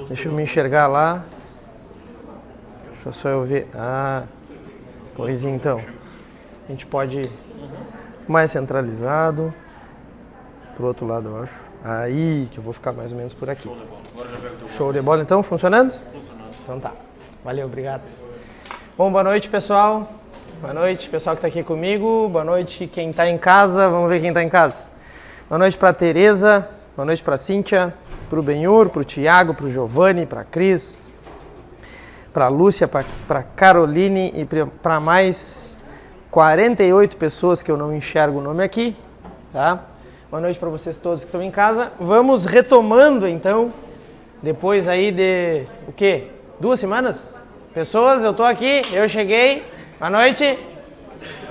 Deixa eu me enxergar lá. Deixa eu só eu ver. Ah, pois então. A gente pode ir mais centralizado. Pro outro lado, eu acho. Aí, que eu vou ficar mais ou menos por aqui. Show de bola, então? Funcionando? Funcionando. Então tá. Valeu, obrigado. Bom, boa noite, pessoal. Boa noite, pessoal que está aqui comigo. Boa noite, quem está em casa. Vamos ver quem está em casa. Boa noite para a Tereza. Boa noite para a Cíntia. Para o Benhur, para o Tiago, para o Giovanni, para a Cris, para a Lúcia, para a Caroline e para mais 48 pessoas que eu não enxergo o nome aqui. Tá? Boa noite para vocês todos que estão em casa. Vamos retomando, então, depois aí de, o quê? 2 semanas? Pessoas, eu estou aqui, eu cheguei. Boa noite.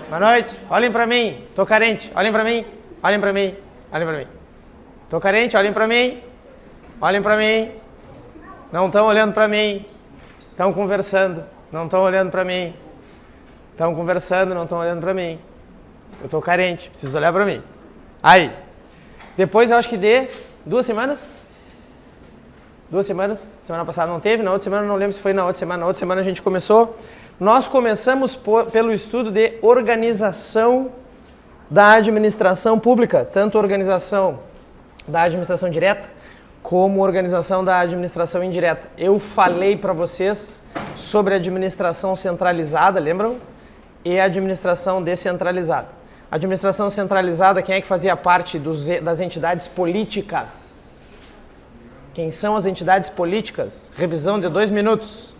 Boa noite. Olhem para mim. Tô carente. Olhem para mim. Olhem para mim. Olhem para mim. Tô carente. Olhem para mim. Olhem para mim. Não estão olhando para mim. Estão conversando. Não estão olhando para mim. Estão conversando. Não estão olhando para mim. Eu tô carente. Preciso olhar para mim. Aí. Depois eu acho que de 2 semanas. 2 semanas. Semana passada não teve. Na outra semana não lembro se foi na outra semana. Na outra semana a gente começou. Nós começamos pelo estudo de organização da administração pública, tanto organização da administração direta como organização da administração indireta. Eu falei para vocês sobre a administração centralizada, lembram? E a administração descentralizada. A administração centralizada, quem é que fazia parte das entidades políticas? Quem são as entidades políticas? Revisão de 2 minutos.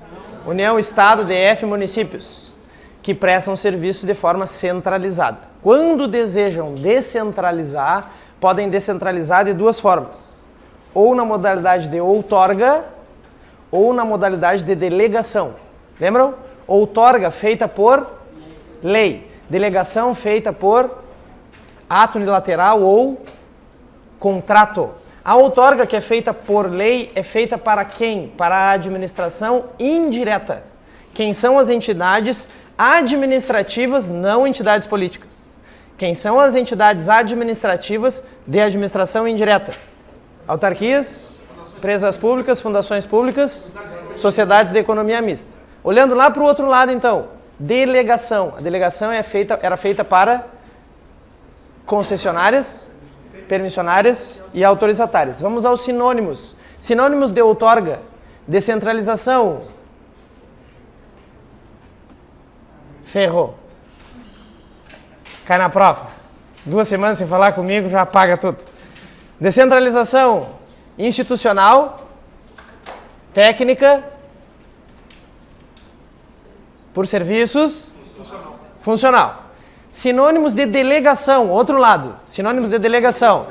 União, Estado, DF, municípios, que prestam serviço de forma centralizada. Quando desejam descentralizar, podem descentralizar de 2 formas. Ou na modalidade de outorga, ou na modalidade de delegação. Lembram? Outorga feita por lei. Delegação feita por ato unilateral ou contrato. A outorga que é feita por lei é feita para quem? Para a administração indireta. Quem são as entidades administrativas, não entidades políticas? Quem são as entidades administrativas de administração indireta? Autarquias, empresas públicas, fundações públicas, sociedades de economia mista. Olhando lá para o outro lado, então, delegação. A delegação era feita para concessionárias, permissionárias e autorizatárias. Vamos aos sinônimos. Sinônimos de outorga: descentralização. Ferrou. Cai na prova. 2 semanas sem falar comigo, já apaga tudo. Descentralização institucional, técnica, por serviços, funcional. Sinônimos de delegação, outro lado. Sinônimos de delegação: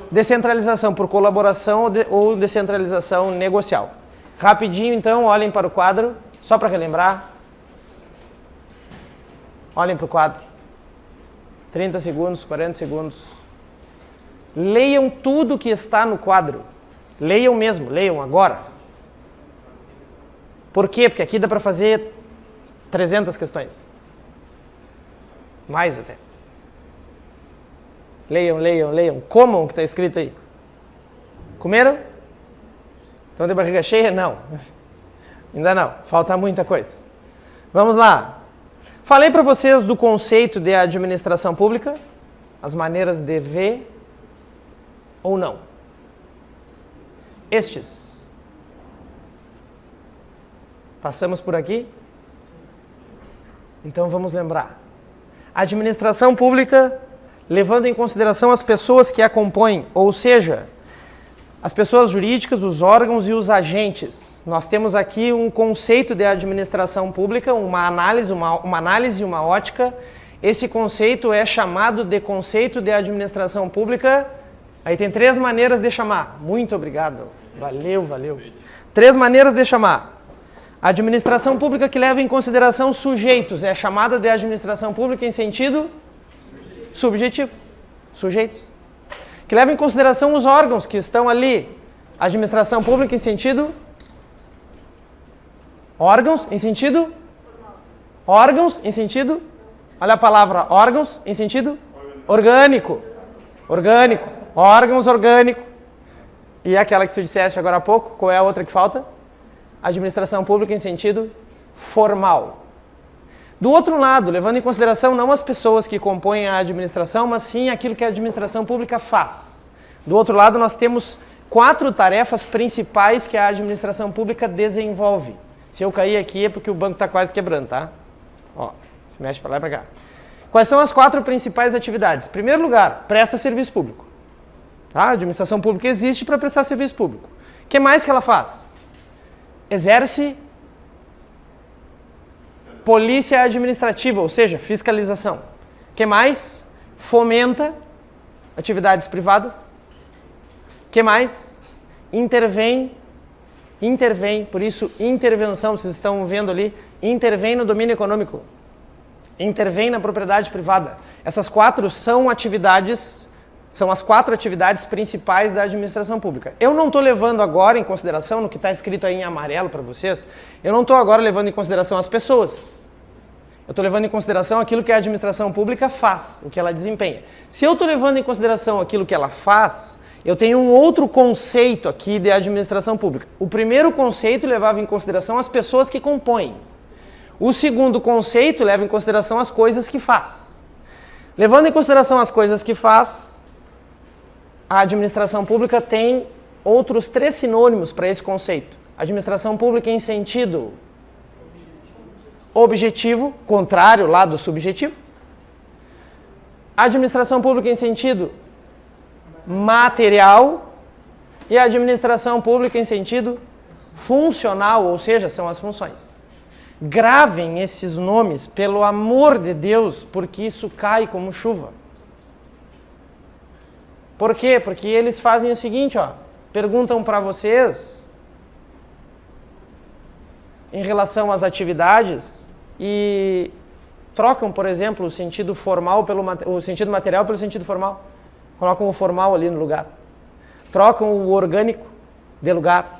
descentralização por colaboração ou descentralização negocial. Rapidinho, então, olhem para o quadro, só para relembrar. Olhem para o quadro. 30 segundos, 40 segundos. Leiam tudo que está no quadro. Leiam mesmo, leiam agora. Por quê? Porque aqui dá para fazer 300 questões. Mais até. Leiam, leiam, leiam. Comam o que está escrito aí. Comeram? Estão de barriga cheia? Não. Ainda não. Falta muita coisa. Vamos lá. Falei para vocês do conceito de administração pública, as maneiras de ver ou não. Estes. Passamos por aqui? Então vamos lembrar. A administração pública, levando em consideração as pessoas que a compõem, ou seja, as pessoas jurídicas, os órgãos e os agentes. Nós temos aqui um conceito de administração pública, uma análise e uma ótica. Esse conceito é chamado de conceito de administração pública. Aí tem 3 maneiras de chamar. Muito obrigado. Valeu, valeu. 3 maneiras de chamar. Administração pública que leva em consideração sujeitos é chamada de administração pública em sentido subjetivo. Sujeitos. Que leva em consideração os órgãos que estão ali. Administração pública em sentido órgãos em sentido órgãos em sentido, olha a palavra órgãos em sentido orgânico. Orgânico. Órgãos orgânico. E aquela que tu disseste agora há pouco, qual é a outra que falta? Administração pública em sentido formal. Do outro lado, levando em consideração não as pessoas que compõem a administração, mas sim aquilo que a administração pública faz. Do outro lado, nós temos 4 tarefas principais que a administração pública desenvolve. Se eu cair aqui é porque o banco está quase quebrando, tá? Ó, se mexe para lá e para cá. Quais são as 4 principais atividades? Em primeiro lugar, presta serviço público. Tá? A administração pública existe para prestar serviço público. O que mais que ela faz? Exerce polícia administrativa, ou seja, fiscalização. O que mais? Fomenta atividades privadas. O que mais? Intervém, por isso intervenção, vocês estão vendo ali, intervém no domínio econômico, intervém na propriedade privada. Essas 4 são atividades, são as 4 atividades principais da administração pública. Eu não estou levando agora em consideração, no que está escrito aí em amarelo para vocês, eu não estou agora levando em consideração as pessoas. Eu estou levando em consideração aquilo que a administração pública faz, o que ela desempenha. Se eu estou levando em consideração aquilo que ela faz, eu tenho um outro conceito aqui de administração pública. O primeiro conceito levava em consideração as pessoas que compõem. O segundo conceito leva em consideração as coisas que faz. Levando em consideração as coisas que faz, a administração pública tem outros 3 sinônimos para esse conceito. Administração pública em sentido objetivo, contrário lá do subjetivo. Administração pública em sentido material e a administração pública em sentido funcional, ou seja, são as funções. Gravem esses nomes, pelo amor de Deus, porque isso cai como chuva. Por quê? Porque eles fazem o seguinte, ó, perguntam para vocês em relação às atividades e trocam, por exemplo, o sentido formal o sentido material pelo sentido formal. Colocam o formal ali no lugar. Trocam o orgânico de lugar.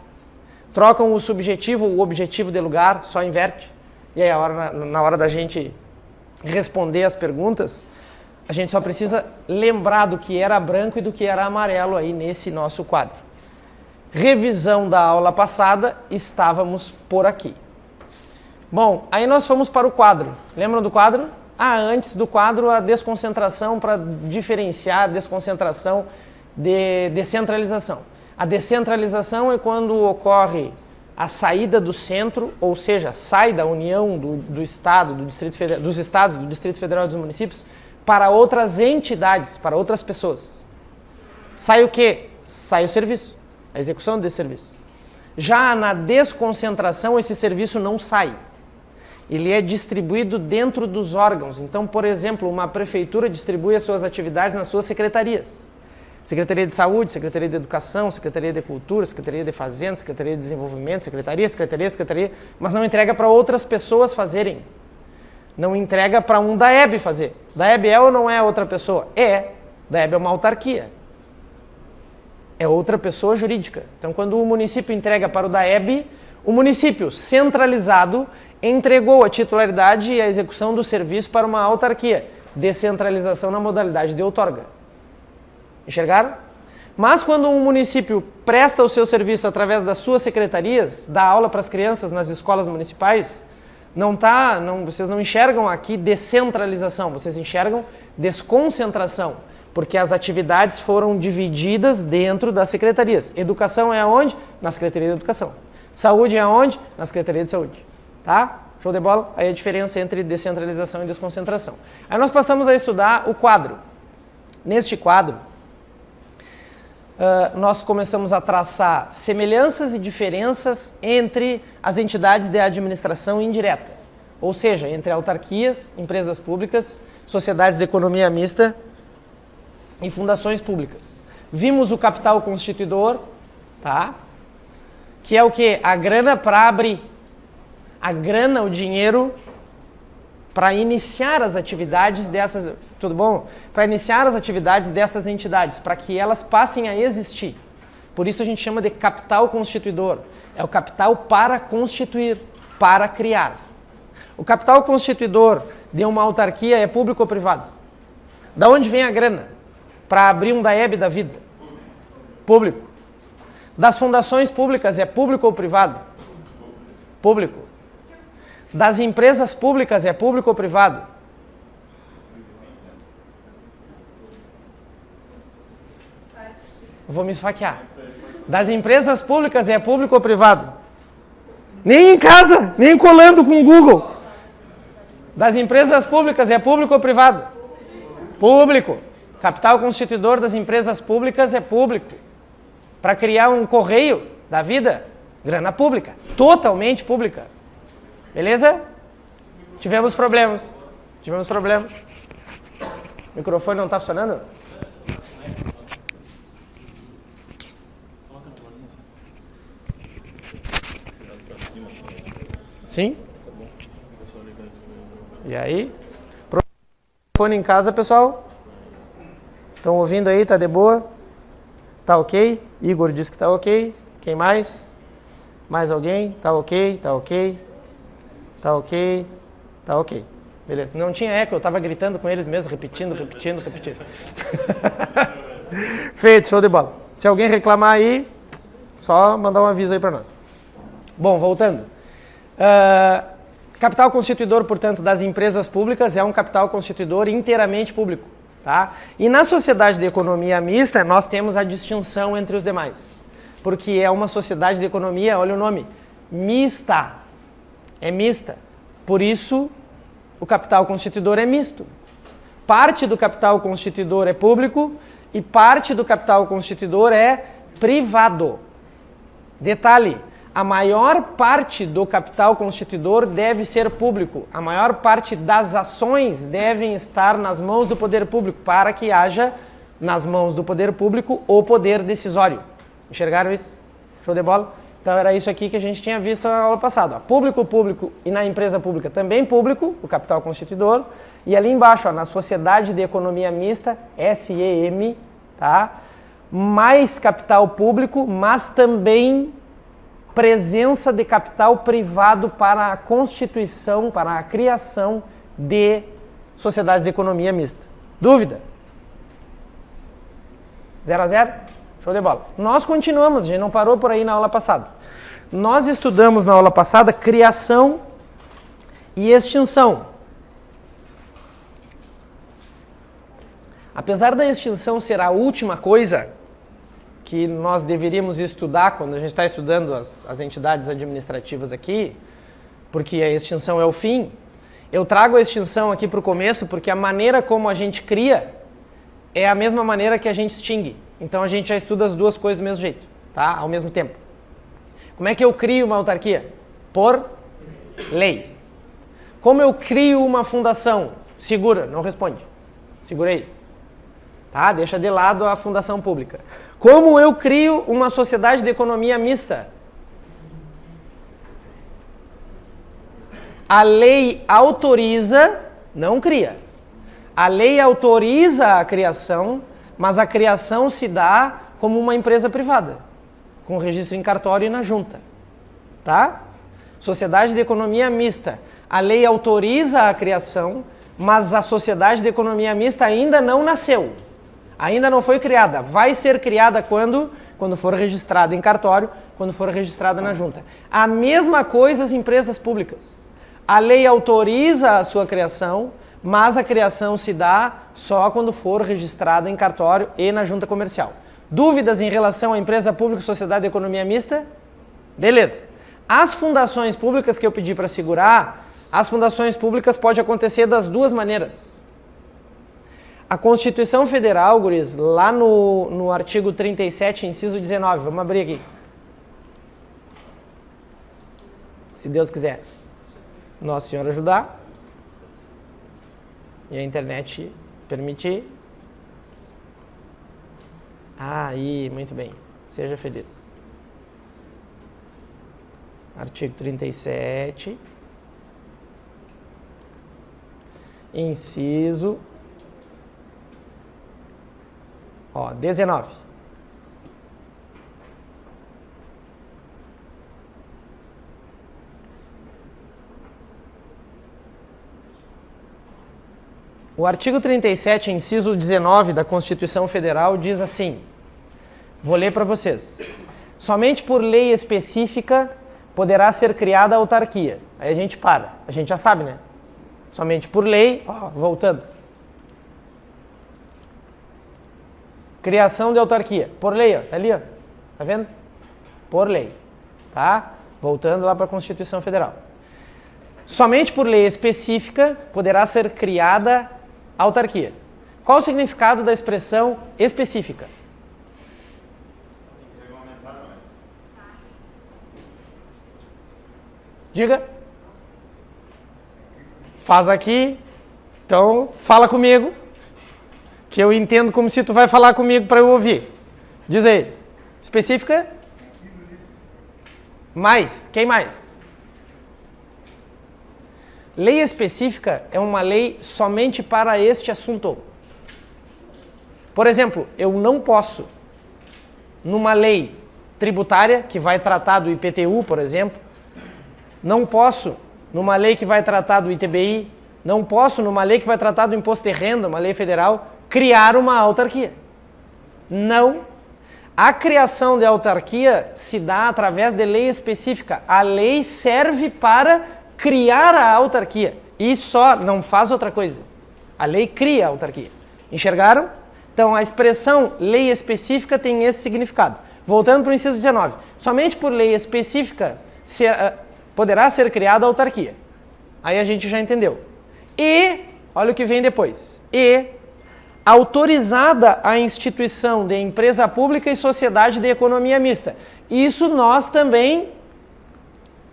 Trocam o subjetivo, o objetivo de lugar, só inverte. E aí, na hora da gente responder as perguntas, a gente só precisa lembrar do que era branco e do que era amarelo aí nesse nosso quadro. Revisão da aula passada, estávamos por aqui. Bom, aí nós fomos para o quadro. Lembram do quadro? Antes do quadro, a desconcentração para diferenciar a desconcentração de descentralização. A descentralização é quando ocorre a saída do centro, ou seja, sai da união do Estado, dos Estados, do Distrito Federal e dos municípios, para outras entidades, para outras pessoas. Sai o quê? Sai o serviço, a execução desse serviço. Já na desconcentração, esse serviço não sai. Ele é distribuído dentro dos órgãos. Então, por exemplo, uma prefeitura distribui as suas atividades nas suas secretarias. Secretaria de Saúde, Secretaria de Educação, Secretaria de Cultura, Secretaria de Fazenda, Secretaria de Desenvolvimento, Secretaria, mas não entrega para outras pessoas fazerem. Não entrega para um DAEB fazer. DAEB é ou não é outra pessoa? É. DAEB é uma autarquia. É outra pessoa jurídica. Então, quando o município entrega para o DAEB, o município centralizado entregou a titularidade e a execução do serviço para uma autarquia. Descentralização na modalidade de outorga. Enxergaram? Mas quando um município presta o seu serviço através das suas secretarias, dá aula para as crianças nas escolas municipais, vocês não enxergam aqui descentralização, vocês enxergam desconcentração, porque as atividades foram divididas dentro das secretarias. Educação é aonde? Na Secretaria de Educação. Saúde é aonde? Na Secretaria de Saúde. Tá? Show de bola? Aí a diferença entre descentralização e desconcentração. Aí nós passamos a estudar o quadro. Neste quadro, nós começamos a traçar semelhanças e diferenças entre as entidades de administração indireta, ou seja, entre autarquias, empresas públicas, sociedades de economia mista e fundações públicas. Vimos o capital constituidor, tá? Que é o quê? A grana para abrir. A grana, o dinheiro para iniciar as atividades dessas, tudo bom? Para iniciar as atividades dessas entidades, para que elas passem a existir. Por isso a gente chama de capital constituidor. É o capital para constituir, para criar. O capital constituidor de uma autarquia é público ou privado? Da onde vem a grana? Para abrir um DAEB da vida? Público. Das fundações públicas é público ou privado? Público. Das empresas públicas é público ou privado? Vou me esfaquear. Das empresas públicas é público ou privado? Nem em casa, nem colando com o Google. Das empresas públicas é público ou privado? Público. Capital constituidor das empresas públicas é público. Para criar um correio da vida, grana pública. Totalmente pública. Beleza? Tivemos problemas. O microfone não está funcionando? Sim? E aí? Microfone em casa, pessoal? Estão ouvindo aí? Tá de boa? Tá ok? Igor disse que tá ok. Quem mais? Mais alguém? Tá ok? Tá ok? Tá ok? Tá ok. Beleza. Não tinha eco, eu tava gritando com eles mesmos, repetindo. Feito, show de bola. Se alguém reclamar aí, só mandar um aviso aí para nós. Bom, voltando. Capital constituidor, portanto, das empresas públicas é um capital constituidor inteiramente público. Tá? E na sociedade de economia mista, nós temos a distinção entre os demais. Porque é uma sociedade de economia, olha o nome, mista. É mista. Por isso, o capital constituidor é misto. Parte do capital constituidor é público e parte do capital constituidor é privado. Detalhe, a maior parte do capital constituidor deve ser público. A maior parte das ações devem estar nas mãos do poder público para que haja nas mãos do poder público o poder decisório. Enxergaram isso? Show de bola? Então era isso aqui que a gente tinha visto na aula passada. Ó. Público e na empresa pública também público, o capital constituidor. E ali embaixo, ó, na sociedade de economia mista, SEM, tá? Mais capital público, mas também presença de capital privado para a constituição, para a criação de sociedades de economia mista. Dúvida? 0 a 0? Show de bola. Nós continuamos, a gente não parou por aí na aula passada. Nós estudamos na aula passada criação e extinção. Apesar da extinção ser a última coisa que nós deveríamos estudar quando a gente está estudando as entidades administrativas aqui, porque a extinção é o fim, eu trago a extinção aqui para o começo porque a maneira como a gente cria é a mesma maneira que a gente extingue. Então a gente já estuda as duas coisas do mesmo jeito, tá? Ao mesmo tempo. Como é que eu crio uma autarquia? Por lei. Como eu crio uma fundação? Segura, não responde. Segura aí. Tá? Deixa de lado a fundação pública. Como eu crio uma sociedade de economia mista? A lei autoriza, não cria. A lei autoriza a criação, mas a criação se dá como uma empresa privada, com registro em cartório e na junta. Tá? Sociedade de economia mista. A lei autoriza a criação, mas a sociedade de economia mista ainda não nasceu. Ainda não foi criada. Vai ser criada quando? Quando for registrada em cartório, quando for registrada na junta. A mesma coisa as empresas públicas. A lei autoriza a sua criação, mas a criação se dá só quando for registrada em cartório e na junta comercial. Dúvidas em relação à empresa pública e sociedade de economia mista? Beleza. As fundações públicas que eu pedi para segurar, as fundações públicas pode acontecer das duas maneiras. A Constituição Federal, guris, lá no artigo 37, inciso 19, vamos abrir aqui. Se Deus quiser. Nosso Senhor ajudar. E a internet permitir. Aí, muito bem. Seja feliz. Artigo 37. Inciso 19. O artigo 37, inciso 19 da Constituição Federal diz assim, vou ler para vocês. Somente por lei específica poderá ser criada a autarquia. Aí a gente para. A gente já sabe, né? Somente por lei, voltando. Criação de autarquia. Por lei, ó, tá ali, ó. Tá vendo? Por lei. Tá? Voltando lá para a Constituição Federal. Somente por lei específica poderá ser criada a autarquia. Qual o significado da expressão específica? Diga. Faz aqui. Então, fala comigo. Que eu entendo como se tu vai falar comigo para eu ouvir. Diz aí. Específica? Mais. Quem mais? Lei específica é uma lei somente para este assunto. Por exemplo, eu não posso, numa lei tributária, que vai tratar do IPTU, por exemplo, não posso, numa lei que vai tratar do ITBI, não posso, numa lei que vai tratar do imposto de renda, uma lei federal, criar uma autarquia. Não. A criação de autarquia se dá através de lei específica. A lei serve para criar a autarquia e só, não faz outra coisa. A lei cria a autarquia. Enxergaram? Então, a expressão lei específica tem esse significado. Voltando para o inciso 19. Somente por lei específica poderá ser criada a autarquia. Aí a gente já entendeu. E, olha o que vem depois. E, autorizada a instituição de empresa pública e sociedade de economia mista. Isso nós também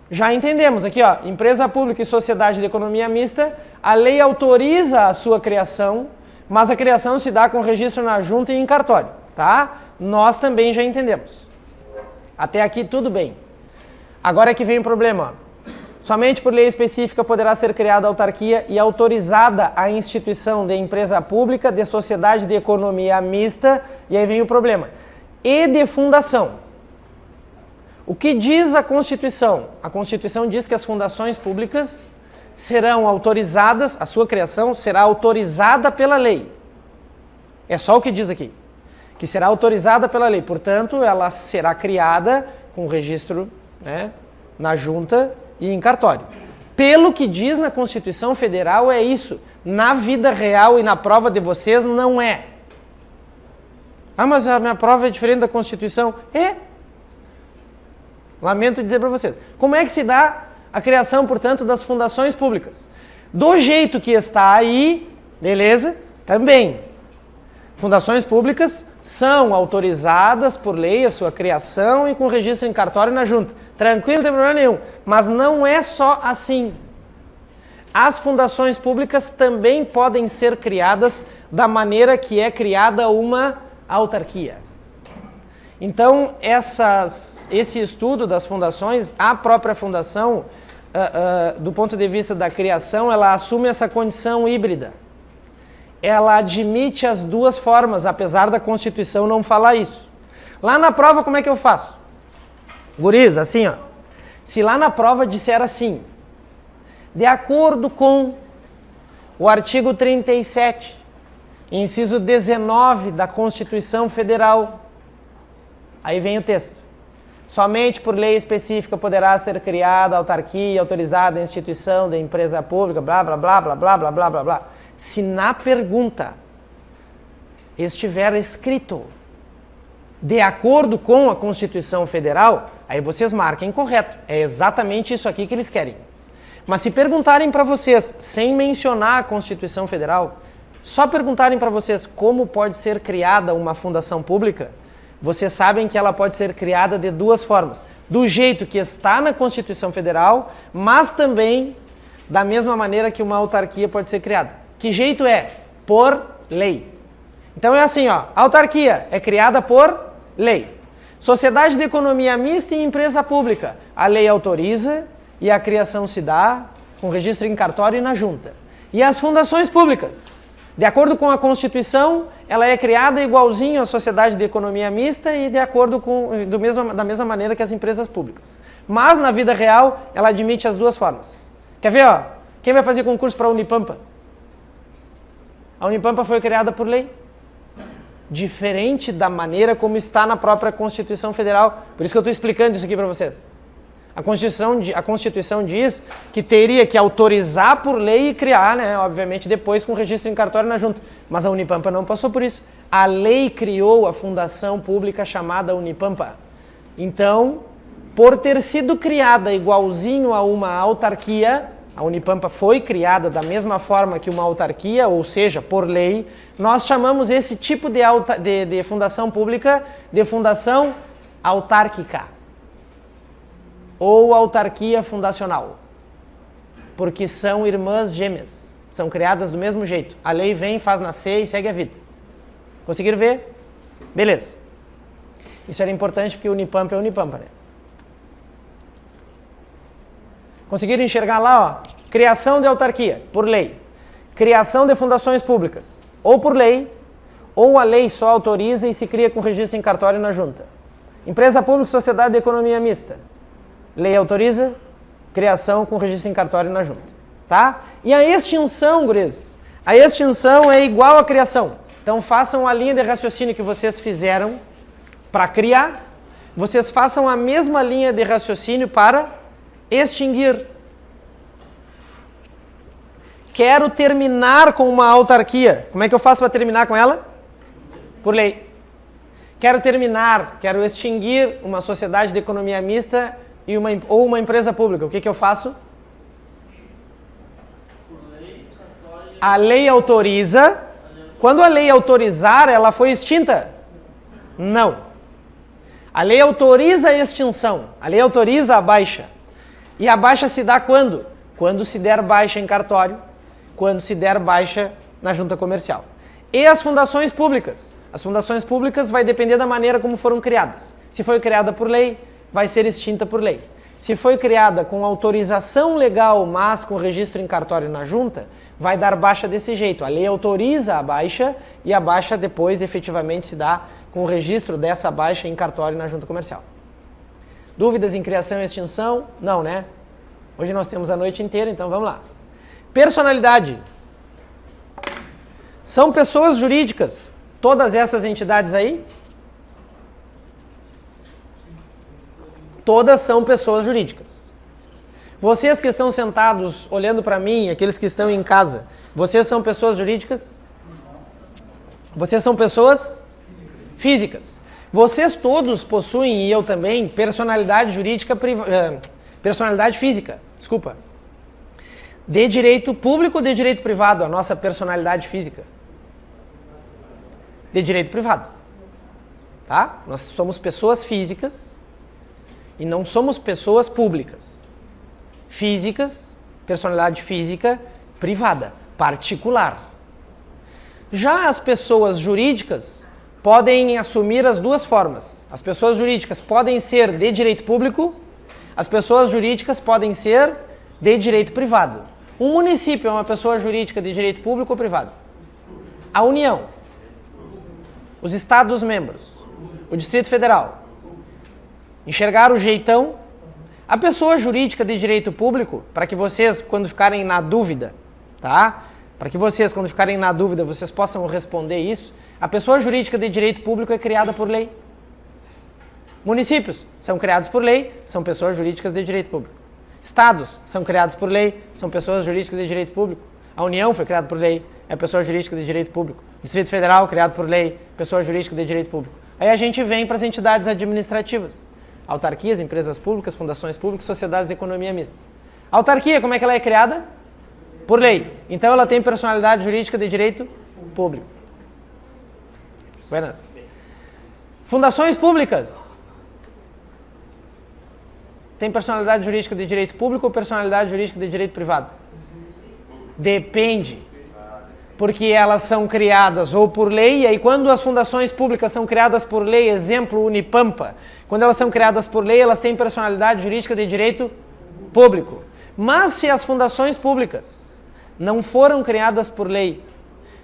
já entendemos. Aqui, ó, empresa pública e sociedade de economia mista, a lei autoriza a sua criação, mas a criação se dá com registro na junta e em cartório, tá? Nós também já entendemos. Até aqui tudo bem. Agora é que vem o problema, ó. Somente por lei específica poderá ser criada a autarquia e autorizada a instituição de empresa pública, de sociedade de economia mista, e aí vem o problema, e de fundação. O que diz a Constituição? A Constituição diz que as fundações públicas serão autorizadas, a sua criação será autorizada pela lei. É só o que diz aqui, que será autorizada pela lei, portanto, ela será criada com registro, né, na junta e em cartório. Pelo que diz na Constituição Federal é isso. Na vida real e na prova de vocês não é. Ah, mas a minha prova é diferente da Constituição. É. Lamento dizer para vocês. Como é que se dá a criação, portanto, das fundações públicas? Do jeito que está aí, beleza? Também. Fundações públicas são autorizadas por lei a sua criação e com registro em cartório e na junta. Tranquilo, não tem problema nenhum. Mas não é só assim. As fundações públicas também podem ser criadas da maneira que é criada uma autarquia. Então, esse estudo das fundações, a própria fundação, do ponto de vista da criação, ela assume essa condição híbrida. Ela admite as duas formas, apesar da Constituição não falar isso. Lá na prova, como é que eu faço? Guris, assim, ó. Se lá na prova disser assim, de acordo com o artigo 37, inciso 19 da Constituição Federal, aí vem o texto. Somente por lei específica poderá ser criada a autarquia, autorizada a instituição de empresa pública, blá, blá, blá, blá, blá, blá, blá, blá, blá. Se na pergunta estiver escrito de acordo com a Constituição Federal, aí vocês marquem correto. É exatamente isso aqui que eles querem. Mas se perguntarem para vocês, sem mencionar a Constituição Federal, só perguntarem para vocês como pode ser criada uma fundação pública, vocês sabem que ela pode ser criada de duas formas. Do jeito que está na Constituição Federal, mas também da mesma maneira que uma autarquia pode ser criada. Que jeito é? Por lei. Então é assim, ó, a autarquia é criada por lei. Sociedade de economia mista e empresa pública. A lei autoriza e a criação se dá com registro em cartório e na junta. E as fundações públicas? De acordo com a Constituição, ela é criada igualzinho à sociedade de economia mista e de acordo com, da mesma maneira que as empresas públicas. Mas, na vida real, ela admite as duas formas. Quer ver, ó? Quem vai fazer concurso para a Unipampa? A Unipampa foi criada por lei. diferente da maneira como está na própria Constituição Federal. Por isso que eu estou explicando isso aqui para vocês. A Constituição diz que teria que autorizar por lei e criar, né, obviamente depois com registro em cartório na junta. Mas a Unipampa não passou por isso. A lei criou a fundação pública chamada Unipampa. Então, por ter sido criada igualzinho a uma autarquia, a Unipampa foi criada da mesma forma que uma autarquia, ou seja, por lei, nós chamamos esse tipo de fundação pública de fundação autárquica ou autarquia fundacional, porque são irmãs gêmeas, são criadas do mesmo jeito. A lei vem, faz nascer e segue a vida. Conseguiram ver? Beleza. Isso era importante porque Unipampa é Unipampa, né? Conseguiram enxergar lá, ó, criação de autarquia, por lei. Criação de fundações públicas, ou por lei, ou a lei só autoriza e se cria com registro em cartório na junta. Empresa pública, sociedade de economia mista. Lei autoriza, criação com registro em cartório na junta. Tá? E a extinção, guris, a extinção é igual à criação. Então façam a linha de raciocínio que vocês fizeram para criar, vocês façam a mesma linha de raciocínio para extinguir. Quero terminar com uma autarquia. Como é que eu faço para terminar com ela? Por lei. Quero extinguir uma sociedade de economia mista ou uma empresa pública. O que eu faço? A lei autoriza. Quando a lei autorizar, ela foi extinta? Não. A lei autoriza a extinção. A lei autoriza a baixa. E a baixa se dá quando? Quando se der baixa em cartório, quando se der baixa na junta comercial. E as fundações públicas? As fundações públicas vai depender da maneira como foram criadas. Se foi criada por lei, vai ser extinta por lei. Se foi criada com autorização legal, mas com registro em cartório na junta, vai dar baixa desse jeito. A lei autoriza a baixa e a baixa depois efetivamente se dá com o registro dessa baixa em cartório na junta comercial. Dúvidas em criação e extinção? Não, né? Hoje nós temos a noite inteira, então vamos lá. Personalidade. São pessoas jurídicas. Todas essas entidades aí? Todas são pessoas jurídicas. Vocês que estão sentados olhando para mim, aqueles que estão em casa, vocês são pessoas jurídicas? Vocês são pessoas físicas. Vocês todos possuem, e eu também, personalidade jurídica, personalidade física, desculpa. De direito público ou de direito privado, a nossa personalidade física? De direito privado. Tá? Nós somos pessoas físicas e não somos pessoas públicas. Físicas, personalidade física, privada, particular. Já as pessoas jurídicas podem assumir as duas formas. As pessoas jurídicas podem ser de direito público, as pessoas jurídicas podem ser de direito privado. Um município é uma pessoa jurídica de direito público ou privado? A União, os Estados membros, o Distrito Federal. Enxergaram o jeitão? A pessoa jurídica de direito público, para que vocês, quando ficarem na dúvida, tá? Para que vocês, quando ficarem na dúvida, vocês possam responder isso. A pessoa jurídica de direito público é criada por lei. Municípios são criados por lei, são pessoas jurídicas de direito público. Estados são criados por lei, são pessoas jurídicas de direito público. A União foi criada por lei, é pessoa jurídica de direito público. Distrito Federal, criado por lei, pessoa jurídica de direito público. Aí a gente vem para as entidades administrativas. Autarquias, empresas públicas, fundações públicas, sociedades de economia mista. A autarquia, como é que ela é criada? Por lei. Então ela tem personalidade jurídica de direito público. Buenas. Fundações públicas. Tem personalidade jurídica de direito público ou personalidade jurídica de direito privado? Depende. Porque elas são criadas ou por lei, e aí quando as fundações públicas são criadas por lei, exemplo Unipampa, quando elas são criadas por lei, elas têm personalidade jurídica de direito público. Mas se as fundações públicas não foram criadas por lei,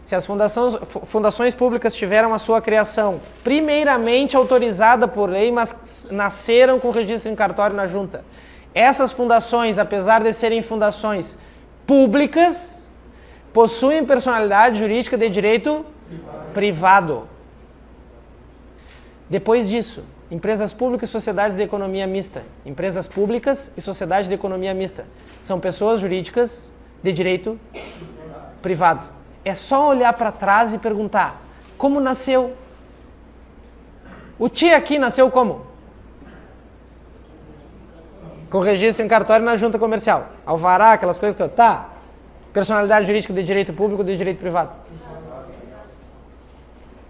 se as fundações públicas tiveram a sua criação primeiramente autorizada por lei, mas nasceram com registro em cartório na junta, essas fundações, apesar de serem fundações públicas, possuem personalidade jurídica de direito privado. Depois disso, empresas públicas e sociedades de economia mista. Empresas públicas e sociedades de economia mista. São pessoas jurídicas de direito privado. É só olhar para trás e perguntar, como nasceu? O TI aqui nasceu como? Com registro em cartório na junta comercial. Alvará, aquelas coisas todas. Tá. Personalidade jurídica de direito público ou de direito privado.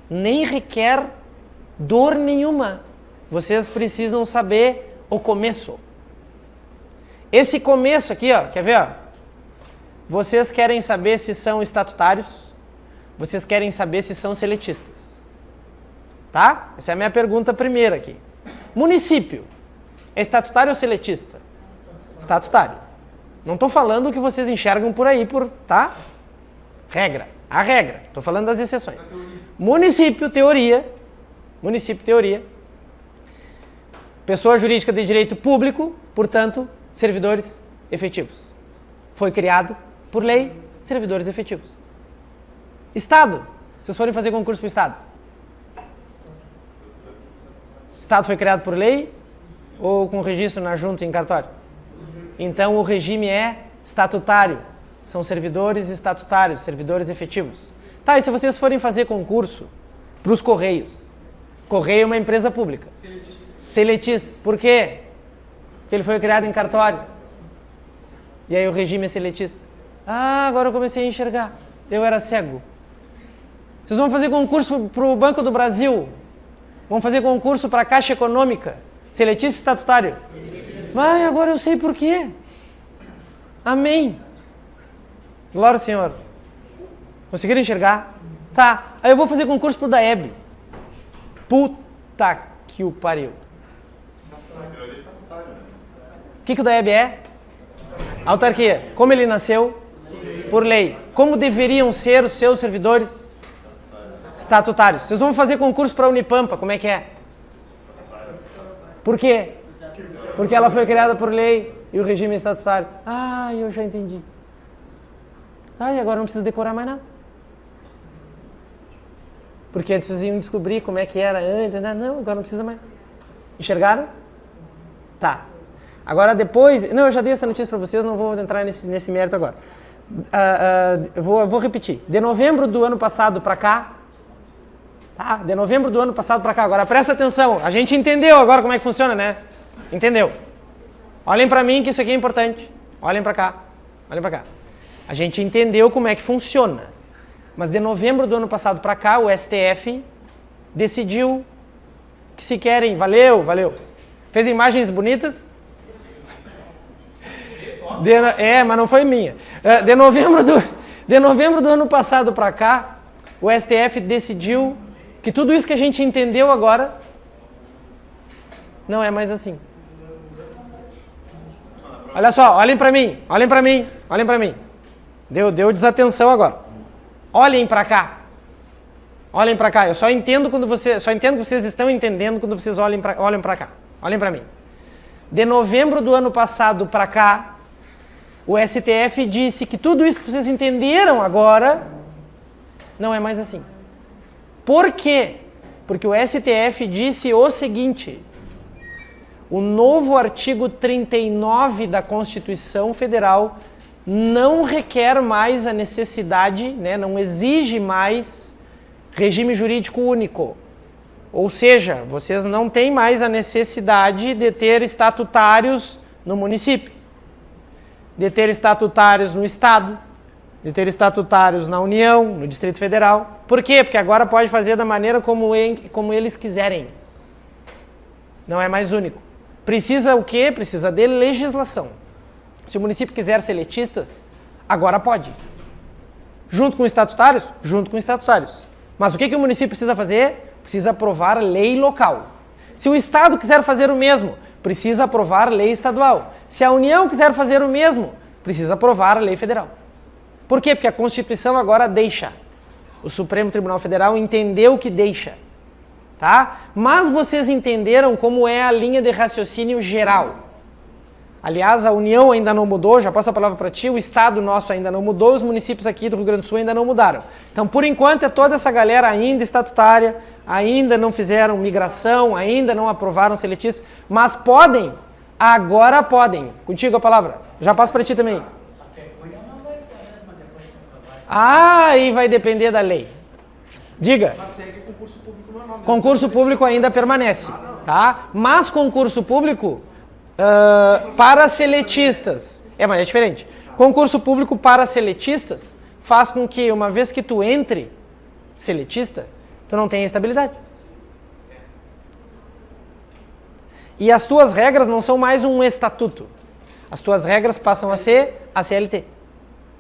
Nem requer dor nenhuma. Vocês precisam saber o começo. Esse começo aqui, ó, quer ver? Ó? Vocês querem saber se são estatutários? Vocês querem saber se são seletistas? Tá? Essa é a minha pergunta primeira aqui. Município. É estatutário ou seletista? Estatutário. Não estou falando o que vocês enxergam por aí, tá? Regra. A regra. Estou falando das exceções. Município, teoria. Município, teoria. Pessoa jurídica de direito público, portanto, servidores efetivos. Foi criado, por lei, servidores efetivos. Estado. Vocês forem fazer concurso para o Estado. Estado foi criado por lei ou com registro na junta e em cartório? Então, o regime é estatutário. São servidores estatutários, servidores efetivos. Tá, e se vocês forem fazer concurso para os Correios? Correio é uma empresa pública. Seletista. Por quê? Porque ele foi criado em cartório. E aí o regime é seletista. Ah, agora eu comecei a enxergar. Eu era cego. Vocês vão fazer concurso para o Banco do Brasil? Vão fazer concurso para a Caixa Econômica? Seletista estatutário? Mas agora eu sei por quê. Amém. Glória ao Senhor. Conseguiram enxergar? Tá. Aí eu vou fazer concurso pro DAEB. Puta que o pariu. O que o DAEB é? Autarquia. Como ele nasceu? Por lei. Como deveriam ser os seus servidores? Estatutários. Vocês vão fazer concurso para a Unipampa, como é que é? Por quê? Porque ela foi criada por lei e o regime é estatutário. Ah, eu já entendi. Ah, e agora não precisa decorar mais nada. Porque antes vocês iam descobrir como é que era antes. Não, agora não precisa mais. Enxergaram? Tá. Agora depois... Não, eu já dei essa notícia para vocês, não vou entrar nesse mérito agora. Eu vou repetir. De novembro do ano passado para cá... Tá? De novembro do ano passado para cá. Agora presta atenção. A gente entendeu agora como é que funciona, né? Entendeu? Olhem para mim que isso aqui é importante. Olhem para cá. Olhem para cá. A gente entendeu como é que funciona. Mas de novembro do ano passado para cá, o STF decidiu que se querem... Valeu. Fez imagens bonitas? Mas não foi minha. De novembro do ano passado para cá, o STF decidiu que tudo isso que a gente entendeu agora não é mais assim. Olha só, olhem para mim. Deu desatenção agora. Olhem para cá. Eu só entendo que vocês estão entendendo quando vocês olhem para cá. Olhem para mim. De novembro do ano passado para cá, o STF disse que tudo isso que vocês entenderam agora não é mais assim. Por quê? Porque o STF disse o seguinte: o novo artigo 39 da Constituição Federal não requer mais a necessidade, né, não exige mais regime jurídico único. Ou seja, vocês não têm mais a necessidade de ter estatutários no município, de ter estatutários no Estado, de ter estatutários na União, no Distrito Federal. Por quê? Porque agora pode fazer da maneira como eles quiserem. Não é mais único. Precisa o quê? Precisa de legislação. Se o município quiser seletistas, agora pode. Junto com estatutários? Junto com estatutários. Mas o que o município precisa fazer? Precisa aprovar lei local. Se o Estado quiser fazer o mesmo, precisa aprovar lei estadual. Se a União quiser fazer o mesmo, precisa aprovar a lei federal. Por quê? Porque a Constituição agora deixa. O Supremo Tribunal Federal entendeu que deixa. Tá? Mas vocês entenderam como é a linha de raciocínio geral. Aliás, a União ainda não mudou, já passo a palavra para ti, o Estado nosso ainda não mudou, os municípios aqui do Rio Grande do Sul ainda não mudaram. Então, por enquanto, é toda essa galera ainda estatutária, ainda não fizeram migração, ainda não aprovaram seletistas, mas podem, agora podem. Contigo a palavra, já passo para ti também. Aí vai depender da lei. Diga. Mas segue concurso público normal. Concurso público ainda permanece, tá? Mas concurso público para seletistas, mas é diferente. Concurso público para seletistas faz com que, uma vez que tu entre seletista, tu não tenha estabilidade. E as tuas regras não são mais um estatuto. As tuas regras passam a ser a CLT,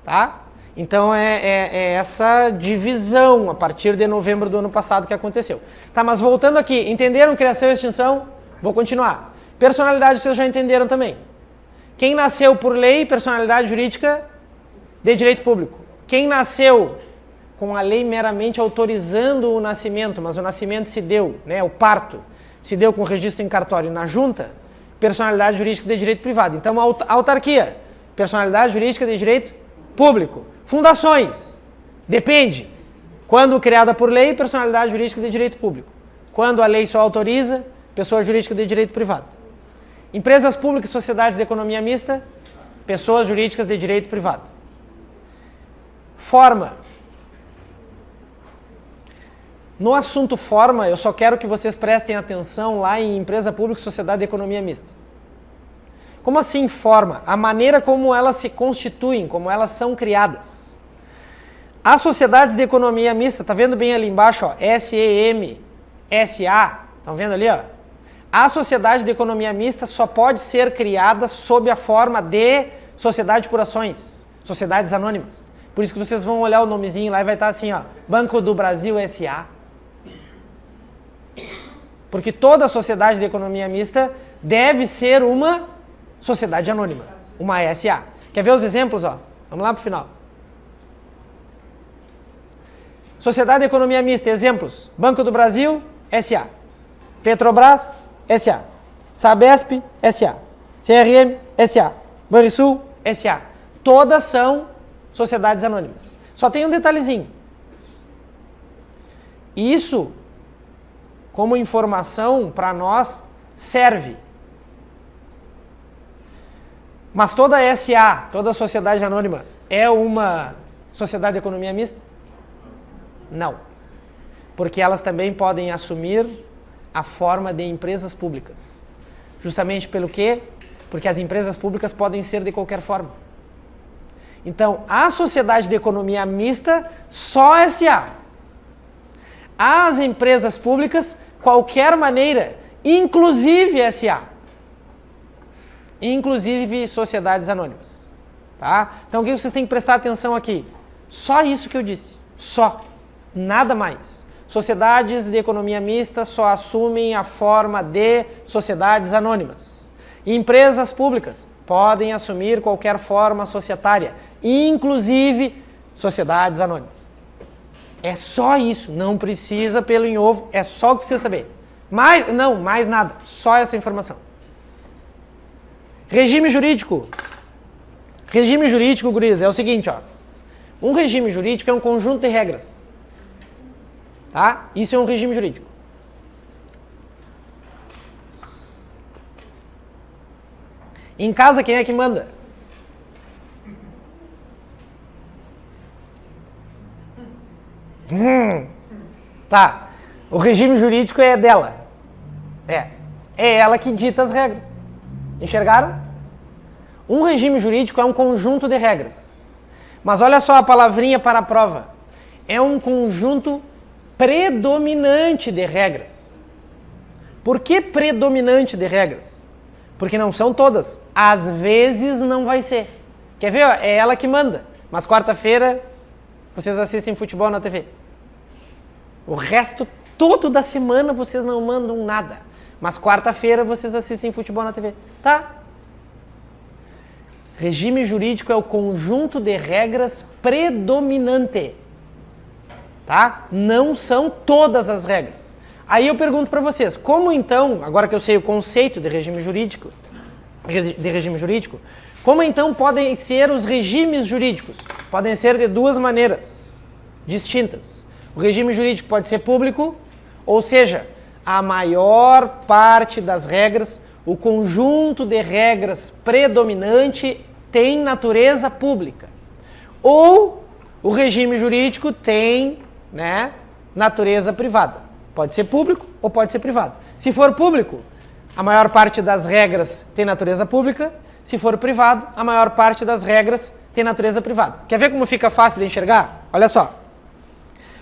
tá? Então é essa divisão a partir de novembro do ano passado que aconteceu. Tá, mas voltando aqui, entenderam criação e extinção? Vou continuar. Personalidade vocês já entenderam também. Quem nasceu por lei, personalidade jurídica de direito público. Quem nasceu com a lei meramente autorizando o nascimento, mas o nascimento se deu, né, o parto, se deu com registro em cartório na junta, personalidade jurídica de direito privado. Então, autarquia, personalidade jurídica de direito público. Fundações, depende. Quando criada por lei, personalidade jurídica de direito público. Quando a lei só autoriza, pessoa jurídica de direito privado. Empresas públicas e sociedades de economia mista, pessoas jurídicas de direito privado. Forma. No assunto forma, eu só quero que vocês prestem atenção lá em empresa pública e sociedade de economia mista. Como assim forma? A maneira como elas se constituem, como elas são criadas. As sociedades de economia mista, tá vendo bem ali embaixo, ó, SEM, SA, estão vendo ali, ó? A sociedade de economia mista só pode ser criada sob a forma de sociedade por ações, sociedades anônimas. Por isso que vocês vão olhar o nomezinho lá e vai estar assim, ó, Banco do Brasil SA. Porque toda sociedade de economia mista deve ser uma sociedade anônima, uma SA. Quer ver os exemplos? Ó? Vamos lá para o final. Sociedade de economia mista, exemplos. Banco do Brasil, SA. Petrobras, SA. Sabesp, SA. CRM, SA. Banrisul, SA. Todas são sociedades anônimas. Só tem um detalhezinho. Isso, como informação para nós, serve. Mas toda SA, toda sociedade anônima, é uma sociedade de economia mista? Não. Porque elas também podem assumir a forma de empresas públicas. Justamente pelo quê? Porque as empresas públicas podem ser de qualquer forma. Então, a sociedade de economia mista, só SA. As empresas públicas, qualquer maneira, inclusive SA. Inclusive sociedades anônimas. Tá? Então, o que vocês têm que prestar atenção aqui? Só isso que eu disse. Só. Nada mais. Sociedades de economia mista só assumem a forma de sociedades anônimas. Empresas públicas podem assumir qualquer forma societária, inclusive sociedades anônimas. É só isso, não precisa pelo em ovo, é só o que precisa saber. Mais nada, só essa informação. Regime jurídico. Regime jurídico, guris, é o seguinte, ó. Um regime jurídico é um conjunto de regras. Tá? Isso é um regime jurídico. Em casa, quem é que manda? Tá. O regime jurídico é dela. É ela que dita as regras. Enxergaram? Um regime jurídico é um conjunto de regras. Mas olha só a palavrinha para a prova. É um conjunto predominante de regras. Por que predominante de regras? Porque não são todas. Às vezes não vai ser. Quer ver? É ela que manda. Mas quarta-feira vocês assistem futebol na TV. O resto todo da semana vocês não mandam nada. Mas quarta-feira vocês assistem futebol na TV. Tá? Regime jurídico é o conjunto de regras predominante. Tá? Não são todas as regras. Aí eu pergunto para vocês, como então, agora que eu sei o conceito de regime jurídico, de regime jurídico. Como então podem ser os regimes jurídicos? Podem ser de duas maneiras distintas. O regime jurídico pode ser público, ou seja, a maior parte das regras, o conjunto de regras predominante tem natureza pública. Ou o regime jurídico tem, natureza privada. Pode ser público ou pode ser privado. Se for público, a maior parte das regras tem natureza pública. Se for privado, a maior parte das regras tem natureza privada. Quer ver como fica fácil de enxergar? Olha só.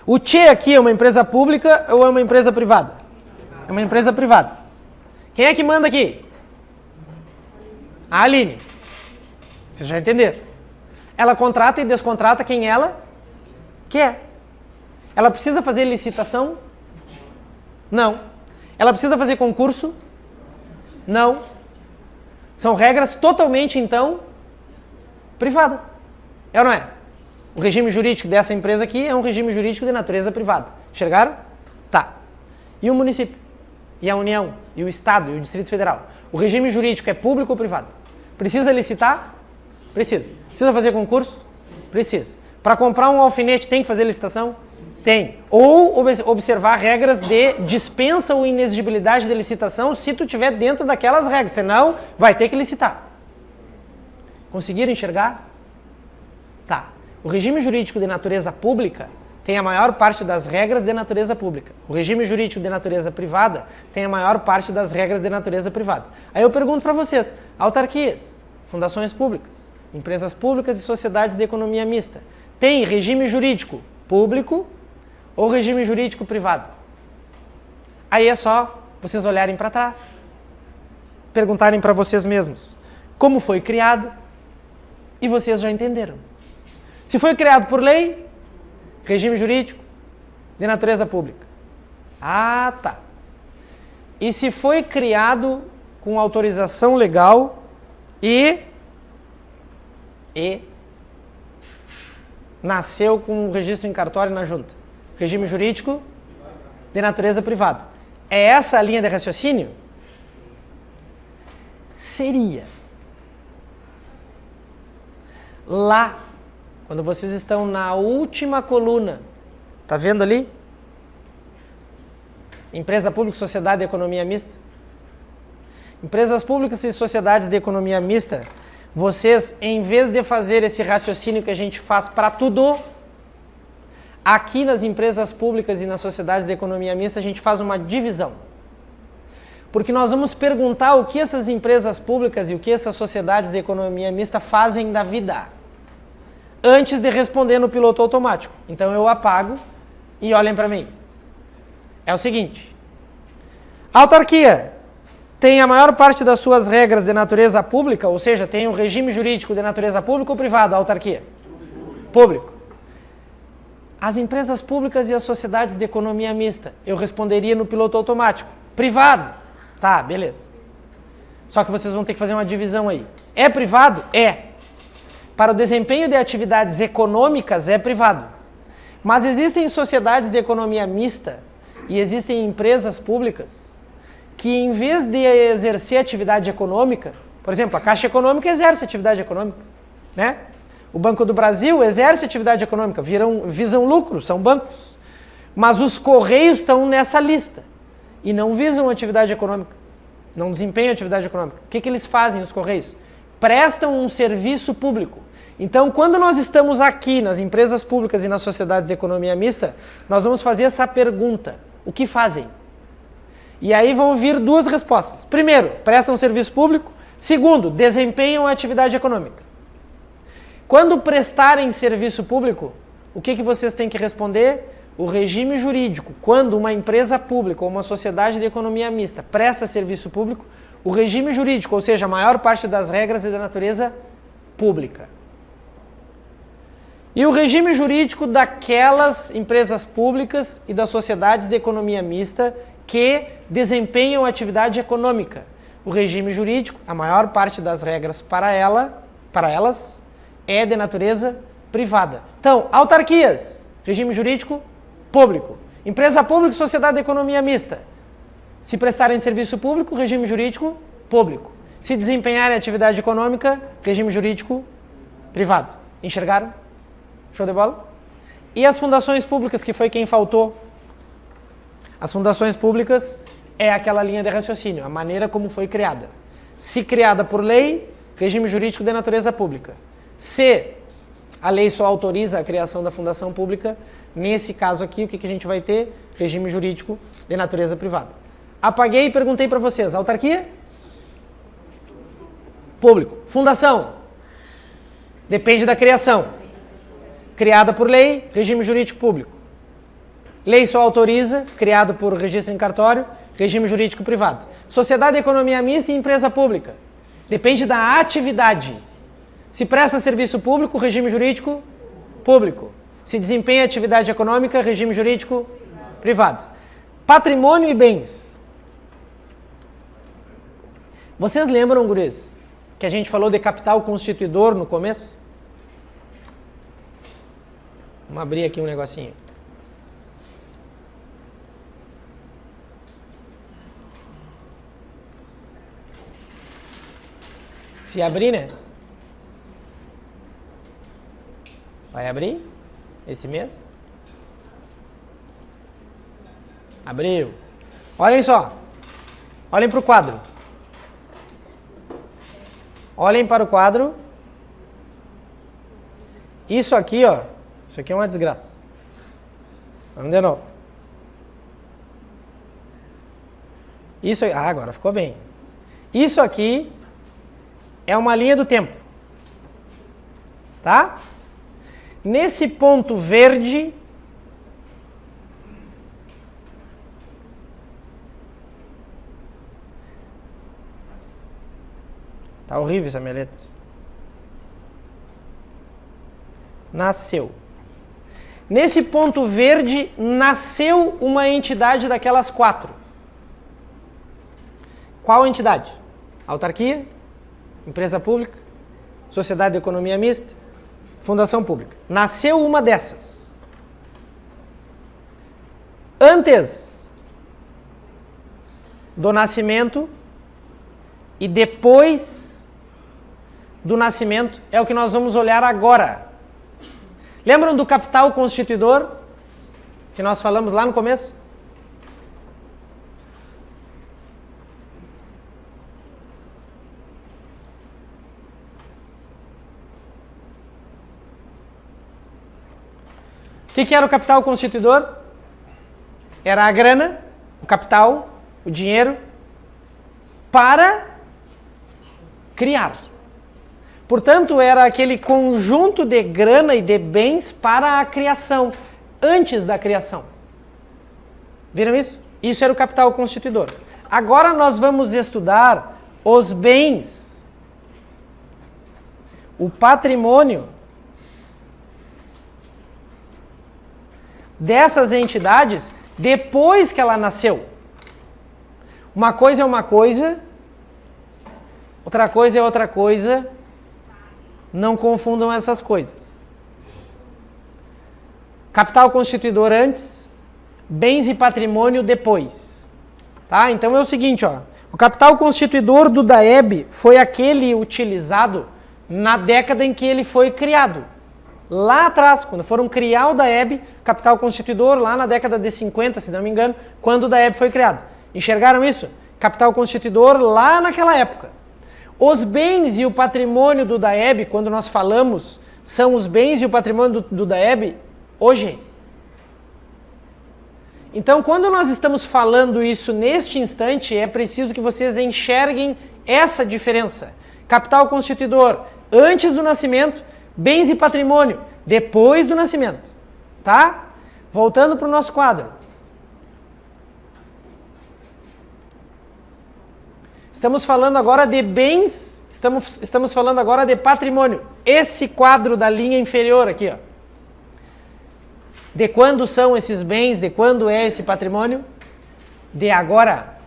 O Tchê aqui é uma empresa pública ou é uma empresa privada? É uma empresa privada. Quem é que manda aqui? A Aline. Vocês já entenderam. Ela contrata e descontrata quem ela quer. Ela precisa fazer licitação? Não. Ela precisa fazer concurso? Não. São regras totalmente, então, privadas. É ou não é? O regime jurídico dessa empresa aqui é um regime jurídico de natureza privada. Enxergaram? Tá. E o município? E a União? E o Estado? E o Distrito Federal? O regime jurídico é público ou privado? Precisa licitar? Precisa. Precisa fazer concurso? Precisa. Para comprar um alfinete tem que fazer licitação? Tem. Ou observar regras de dispensa ou inexigibilidade de licitação se tu estiver dentro daquelas regras. Senão, vai ter que licitar. Conseguiram enxergar? Tá. O regime jurídico de natureza pública tem a maior parte das regras de natureza pública. O regime jurídico de natureza privada tem a maior parte das regras de natureza privada. Aí eu pergunto para vocês, autarquias, fundações públicas, empresas públicas e sociedades de economia mista, tem regime jurídico público ou regime jurídico privado? Aí é só vocês olharem para trás, perguntarem para vocês mesmos como foi criado e vocês já entenderam. Se foi criado por lei, regime jurídico de natureza pública. Ah, tá. E se foi criado com autorização legal e nasceu com registro em cartório na junta? Regime jurídico de natureza privada. É essa a linha de raciocínio? Seria. Lá, quando vocês estão na última coluna, tá vendo ali? Empresa pública, sociedade de economia mista. Empresas públicas e sociedades de economia mista, vocês, em vez de fazer esse raciocínio que a gente faz para tudo, aqui nas empresas públicas e nas sociedades de economia mista, a gente faz uma divisão. Porque nós vamos perguntar o que essas empresas públicas e o que essas sociedades de economia mista fazem da vida, antes de responder no piloto automático. Então eu apago e olhem para mim. É o seguinte, a autarquia tem a maior parte das suas regras de natureza pública, ou seja, tem um regime jurídico de natureza pública ou privado, a autarquia? Público. As empresas públicas e as sociedades de economia mista, eu responderia no piloto automático. Privado. Tá, beleza. Só que vocês vão ter que fazer uma divisão aí. É privado? É. Para o desempenho de atividades econômicas, é privado. Mas existem sociedades de economia mista e existem empresas públicas que, em vez de exercer atividade econômica, por exemplo, a Caixa Econômica exerce atividade econômica, né? O Banco do Brasil exerce atividade econômica, visam lucro, são bancos. Mas os Correios estão nessa lista e não visam atividade econômica, não desempenham atividade econômica. O que eles fazem, os Correios? Prestam um serviço público. Então, quando nós estamos aqui nas empresas públicas e nas sociedades de economia mista, nós vamos fazer essa pergunta: o que fazem? E aí vão vir duas respostas. Primeiro, prestam serviço público. Segundo, desempenham atividade econômica. Quando prestarem serviço público, o que vocês têm que responder? O regime jurídico. Quando uma empresa pública ou uma sociedade de economia mista presta serviço público, o regime jurídico, ou seja, a maior parte das regras é da natureza pública. E o regime jurídico daquelas empresas públicas e das sociedades de economia mista que desempenham atividade econômica. O regime jurídico, a maior parte das regras para elas, é de natureza privada. Então, autarquias, regime jurídico público. Empresa pública e sociedade de economia mista. Se prestarem serviço público, regime jurídico público. Se desempenharem atividade econômica, regime jurídico privado. Enxergaram? Show de bola? E as fundações públicas, que foi quem faltou? As fundações públicas é aquela linha de raciocínio, a maneira como foi criada. Se criada por lei, regime jurídico de natureza pública. Se a lei só autoriza a criação da fundação pública, nesse caso aqui, o que a gente vai ter? Regime jurídico de natureza privada. Apaguei e perguntei para vocês, autarquia? Público. Fundação? Depende da criação. Criada por lei, regime jurídico público. Lei só autoriza, criado por registro em cartório, regime jurídico privado. Sociedade de economia mista e empresa pública. Depende da atividade. Se presta serviço público, regime jurídico público. Se desempenha atividade econômica, regime jurídico privado. Patrimônio e bens. Vocês lembram, guris, que a gente falou de capital constituidor no começo? Vamos abrir aqui um negocinho. Se abrir, né? Vai abrir esse mês? Abriu. Olhem só. Olhem para o quadro. Olhem para o quadro. Isso aqui, ó. Isso aqui é uma desgraça. Vamos de novo. Isso, agora ficou bem. Isso aqui é uma linha do tempo. Tá? Nesse ponto verde, tá horrível essa minha letra. Nasceu. Nesse ponto verde, nasceu uma entidade daquelas 4. Qual entidade? Autarquia, empresa pública, sociedade de economia mista, fundação pública. Nasceu uma dessas. Antes do nascimento e depois do nascimento é o que nós vamos olhar agora. Lembram do capital constituidor que nós falamos lá no começo? O que era o capital constituidor? Era a grana, o capital, o dinheiro, para criar. Portanto, era aquele conjunto de grana e de bens para a criação, antes da criação. Viram isso? Isso era o capital constituidor. Agora nós vamos estudar os bens, o patrimônio dessas entidades depois que ela nasceu. Uma coisa é uma coisa, outra coisa é outra coisa. Não confundam essas coisas. Capital constituidor antes, bens e patrimônio depois. Tá? Então é o seguinte, ó. O capital constituidor do DAEB foi aquele utilizado na década em que ele foi criado. Lá atrás, quando foram criar o DAEB, capital constituidor, lá na década de 50, se não me engano, quando o DAEB foi criado. Enxergaram isso? Capital constituidor lá naquela época. Os bens e o patrimônio do DAEB, quando nós falamos, são os bens e o patrimônio do DAEB hoje. Então, quando nós estamos falando isso neste instante, é preciso que vocês enxerguem essa diferença. Capital constituidor antes do nascimento, bens e patrimônio depois do nascimento. Tá? Voltando para o nosso quadro. Estamos falando agora de bens, estamos falando agora de patrimônio. Esse quadro da linha inferior aqui, ó. De quando são esses bens, de quando é esse patrimônio? De agora.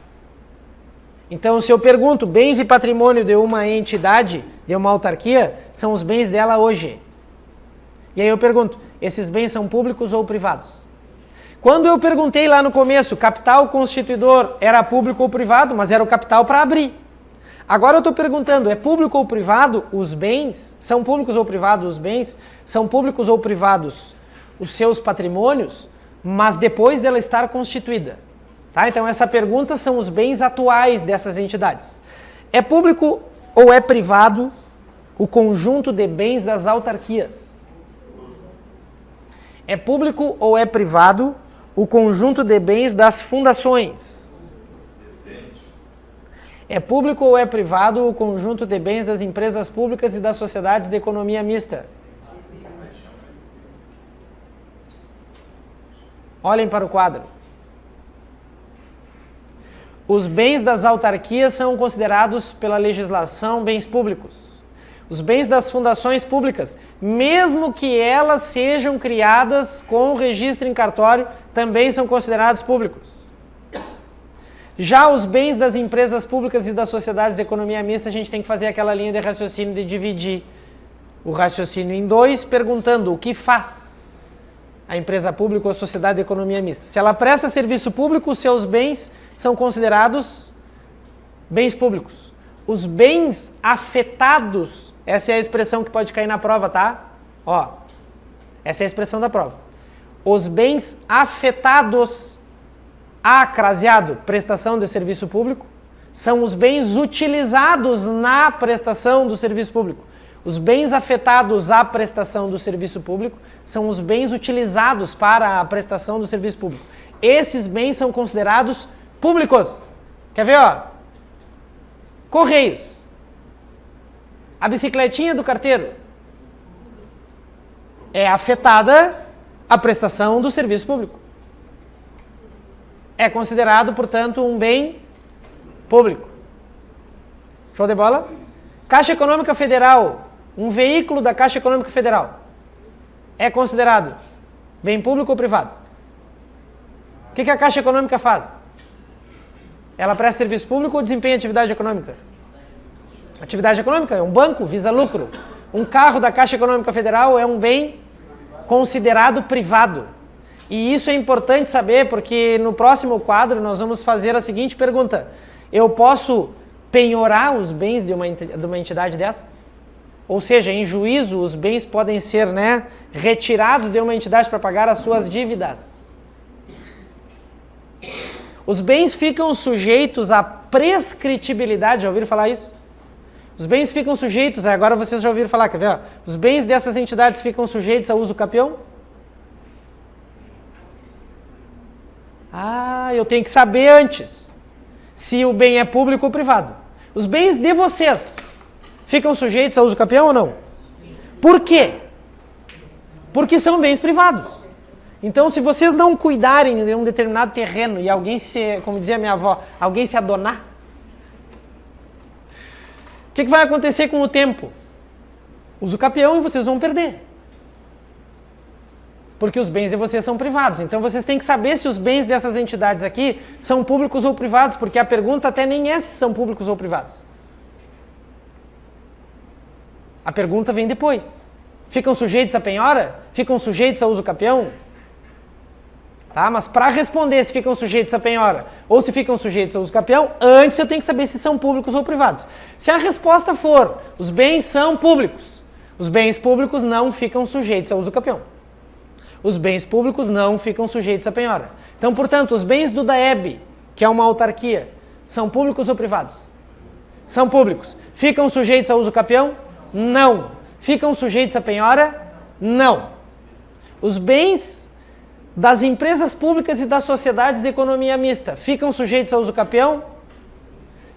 Então, se eu pergunto, bens e patrimônio de uma entidade, de uma autarquia, são os bens dela hoje. E aí eu pergunto, esses bens são públicos ou privados? Quando eu perguntei lá no começo, capital constituidor era público ou privado, mas era o capital para abrir. Agora eu estou perguntando, é público ou privado os bens? São públicos ou privados os bens? São públicos ou privados os seus patrimônios? Mas depois dela estar constituída. Tá? Então essa pergunta são os bens atuais dessas entidades. É público ou é privado o conjunto de bens das autarquias? É público ou é privado o conjunto de bens das fundações? É público ou é privado o conjunto de bens das empresas públicas e das sociedades de economia mista? Olhem para o quadro. Os bens das autarquias são considerados pela legislação bens públicos. Os bens das fundações públicas, mesmo que elas sejam criadas com registro em cartório, também são considerados públicos. Já os bens das empresas públicas e das sociedades de economia mista, a gente tem que fazer aquela linha de raciocínio de dividir o raciocínio em dois, perguntando o que faz a empresa pública ou a sociedade de economia mista. Se ela presta serviço público, os seus bens são considerados bens públicos. Os bens afetados, essa é a expressão que pode cair na prova, tá? Ó, essa é a expressão da prova. Os bens afetados, craseado, prestação de serviço público, são os bens utilizados na prestação do serviço público. Os bens afetados à prestação do serviço público são os bens utilizados para a prestação do serviço público. Esses bens são considerados públicos. Quer ver, ó? Correios. A bicicletinha do carteiro é afetada à prestação do serviço público. É considerado, portanto, um bem público. Show de bola? Caixa Econômica Federal, um veículo da Caixa Econômica Federal, é considerado bem público ou privado? O que a Caixa Econômica faz? Ela presta serviço público ou desempenha atividade econômica? Atividade econômica é um banco, visa lucro. Um carro da Caixa Econômica Federal é um bem considerado privado. E isso é importante saber porque no próximo quadro nós vamos fazer a seguinte pergunta. Eu posso penhorar os bens de uma entidade dessa? Ou seja, em juízo os bens podem ser, retirados de uma entidade para pagar as suas dívidas. Os bens ficam sujeitos à prescritibilidade, já ouviram falar isso? Os bens ficam sujeitos, agora vocês já ouviram falar, quer ver? Os bens dessas entidades ficam sujeitos a uso capião? Eu tenho que saber antes se o bem é público ou privado. Os bens de vocês ficam sujeitos a uso capião ou não? Por quê? Porque são bens privados. Então, se vocês não cuidarem de um determinado terreno e alguém como dizia minha avó, alguém se adonar, o que vai acontecer com o tempo? Uso capião e vocês vão perder. Porque os bens de vocês são privados. Então vocês têm que saber se os bens dessas entidades aqui são públicos ou privados, porque a pergunta até nem é se são públicos ou privados. A pergunta vem depois. Ficam sujeitos a penhora? Ficam sujeitos a uso capião? Tá? Mas para responder se ficam sujeitos a penhora ou se ficam sujeitos a uso capião, antes eu tenho que saber se são públicos ou privados. Se a resposta for, os bens são públicos, os bens públicos não ficam sujeitos a uso capião. Os bens públicos não ficam sujeitos a penhora. Então, portanto, os bens do DAEB, que é uma autarquia, são públicos ou privados? São públicos. Ficam sujeitos a uso capião? Não. Ficam sujeitos a penhora? Não. Os bens das empresas públicas e das sociedades de economia mista ficam sujeitos a uso capião?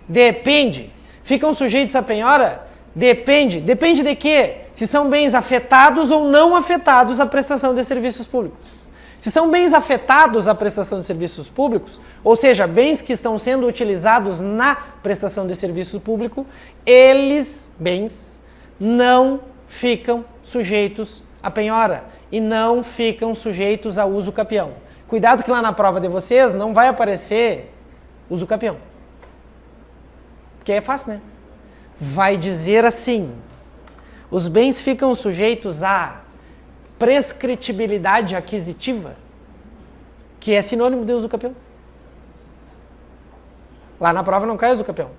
Depende. Ficam sujeitos a penhora? Depende. Depende de quê? Se são bens afetados ou não afetados à prestação de serviços públicos. Se são bens afetados à prestação de serviços públicos, ou seja, bens que estão sendo utilizados na prestação de serviço público, bens, não ficam sujeitos a penhora e não ficam sujeitos a uso capião. Cuidado que lá na prova de vocês não vai aparecer uso capião. Porque é fácil, né? Vai dizer assim: os bens ficam sujeitos à prescritibilidade aquisitiva, que é sinônimo de uso capião. Lá na prova não cai uso capião.